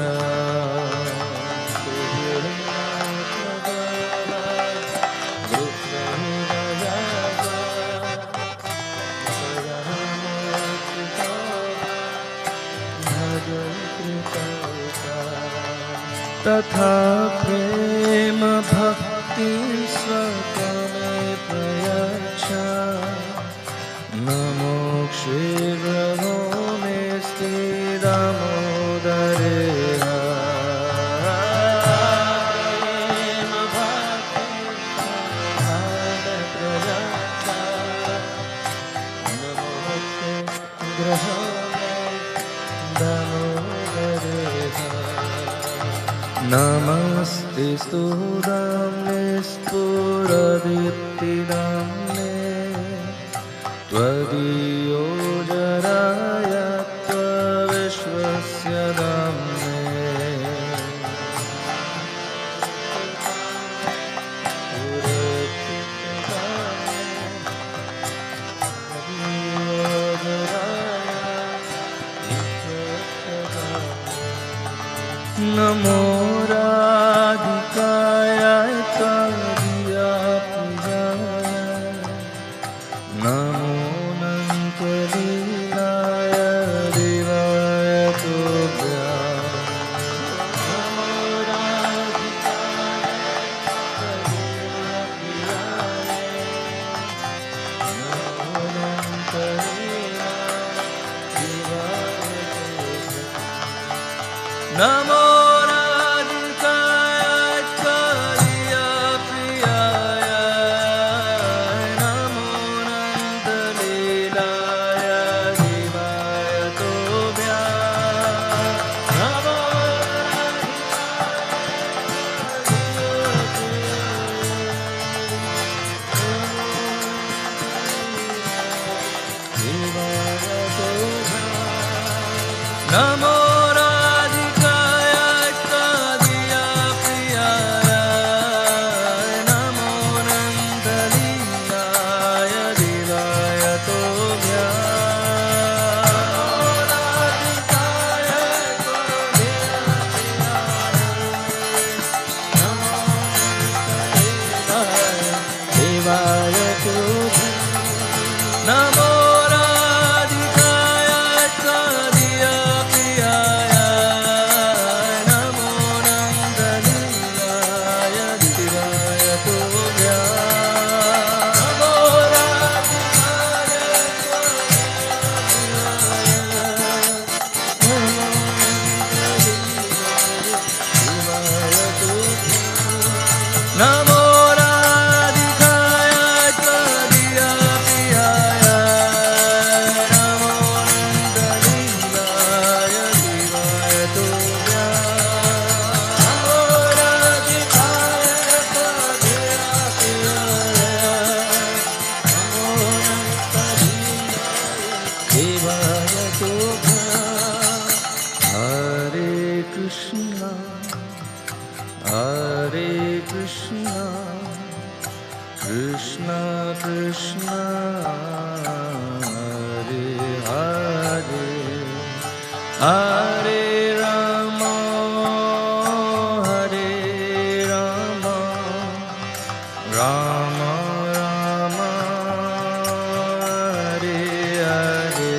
तथा प्रेम भक्ति स्वतमे प्रयच्छ नमो क्षीरहो मे दामोदरे नमस्ते स्तुदाम्ने स्फुरदीप्तिदाम्ने त्वदीयो जराय त्वविश्वस्य दाम्ने नमो राधिकाय त्वदीयाप्रियाय नमो नन्तलीलाय देवाय तुभ्यं नमो राधिकाय त्वदीयाप्रियाय नमो नन्तलीलाय देवाय तुभ्यं नमो नमो राधिकाय त्वदीयाप्रियाय नमो नन्दलीलाय देवाय तुभ्यं राधिकाय त्वदीयाप्रियाय नमो नन्दलीलाय देवाय तुभ्यं नमो नमो राधिकाय त्वदीयाप्रियाय नमो नन्दलीलाय देवाय तुभ्यं नमो राधिकाय त्वदीयाप्रियाय नमो नन्दलीलाय देवाय तुभ्यं हरे Krishna Hare Krishna, Krishna Krishna, Hare Hare, Hare Rama, Hare Rama, Rama Rama, Hare Hare.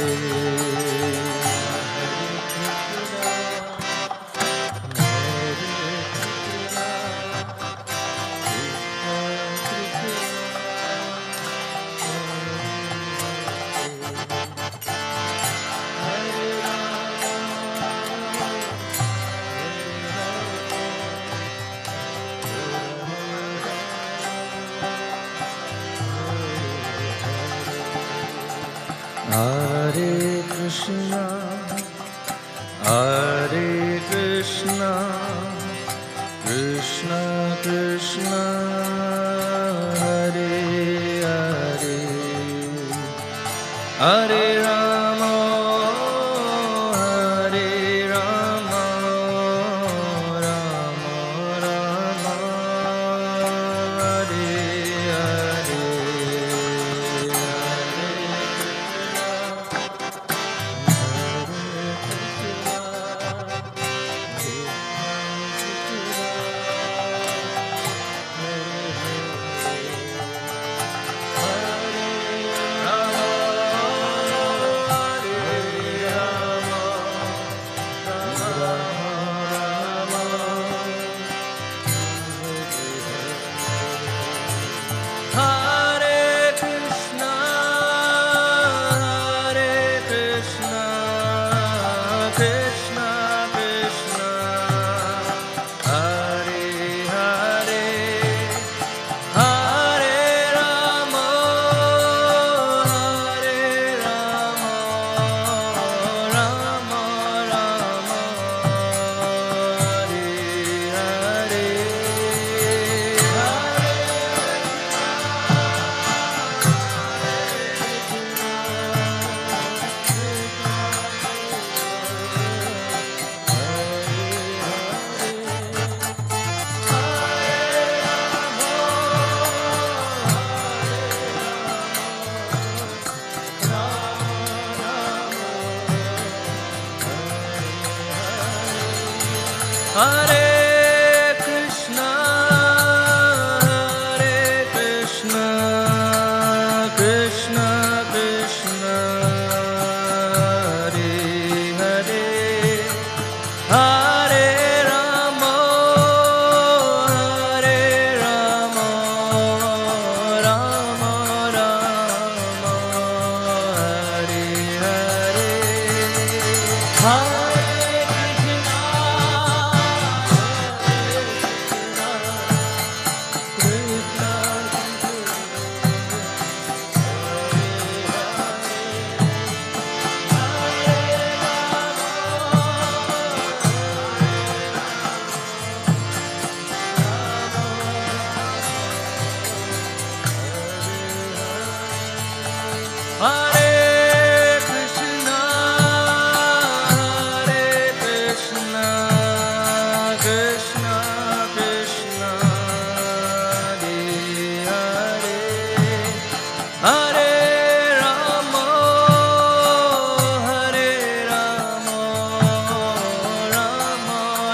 Hare Krishna, Hare Krishna, Krishna Krishna, Hare Hare, Hare Rama, Hare Rama, Rama Rama, Hare Hare, Hare Krishna, Hare Krishna, Krishna Krishna, Hare Hare, Hare Rama, Hare Rama, Rama Rama, Hare Hare, Hare Krishna, Hare Krishna, Krishna Krishna, Hare Hare, Hare Rama, Hare Rama, Rama Rama, Hare Hare, Hare Hare Krishna, Hare Krishna, Krishna Krishna, Hare Hare,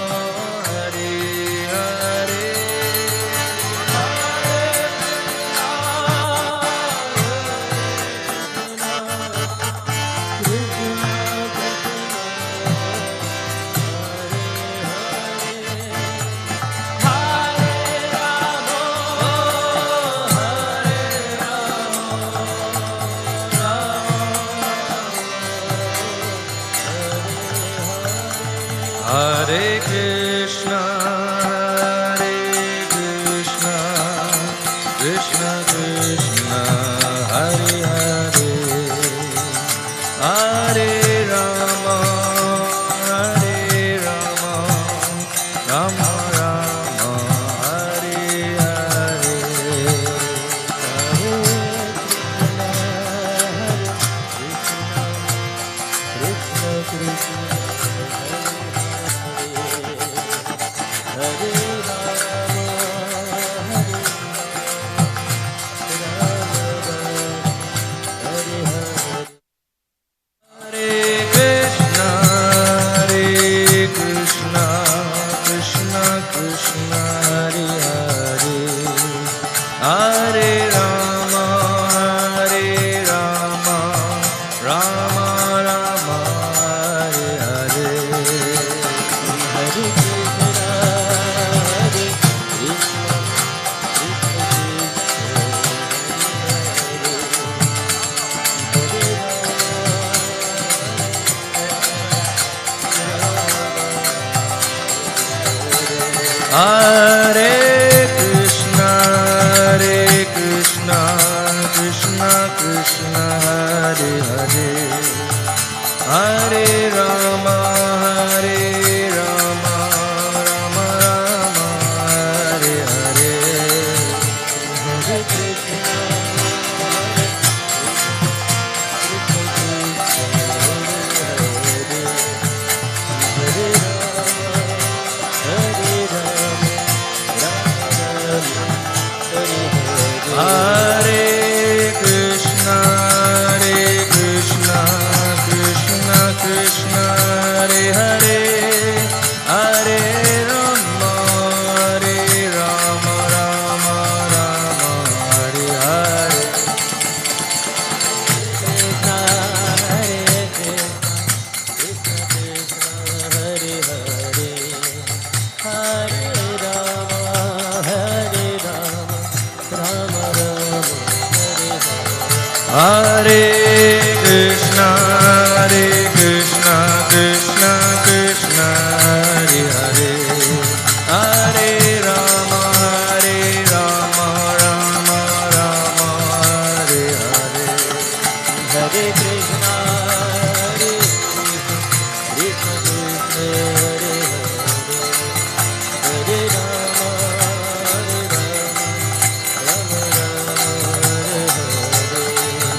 Hare Rama, Hare Rama, Rama Rama, Hare Hare. Hare Krishna, Hare Krishna, Krishna Krishna, Hare Hare, Hare Rama, Hare Rama, Rama Rama, Hare Hare, Krishna Krishna, Hare Rama, Hare Rama, Rama Rama, Hare Hare, Hare Krishna, Hare Krishna, Hare Krishna, Hare Krishna, Krishna Krishna, Hare Krishna, Krishna Krishna, Hare Hare, Hare Rama, Rama Rama, Hare Hare, Hare Krishna, Krishna Krishna, Hare Hare, Hare Rama,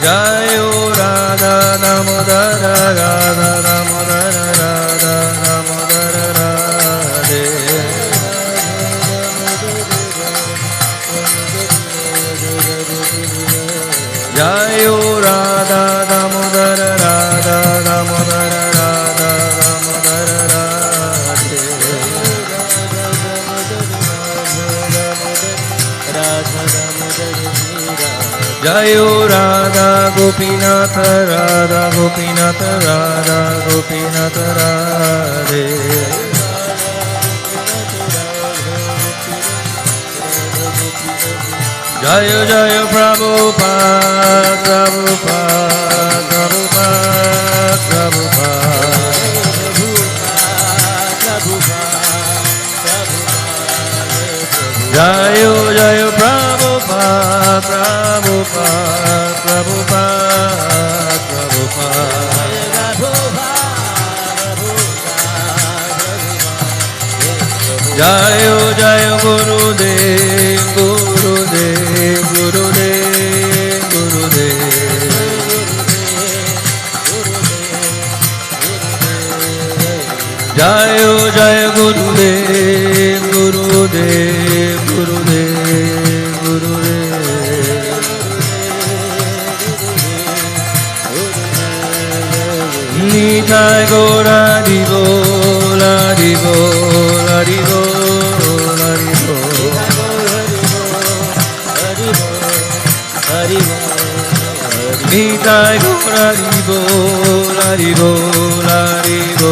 Jayo Radha Damodara Radha Damodara Radha Damodara Radhe Jayo Radha Damodara Radha Damodara Radha Damodara Radhe Jayo Radha Gopinath Radha Gopinath Radha Gopinath Radhe Jayo Jayo Prabhupada Prabhupada Prabhupada Prabhupada Jayo Jayo Prabhupada Prabhupada Prabhupada Prabhupada Jayo Jayo Gurudev Gurudev Gurudev Gurudev Jayo Jayo Gurudev Gurudev Gurudev Gurudev Nitai Gora Divo La Divo La Divo La Divo Nitai Gora Divo La Divo La Divo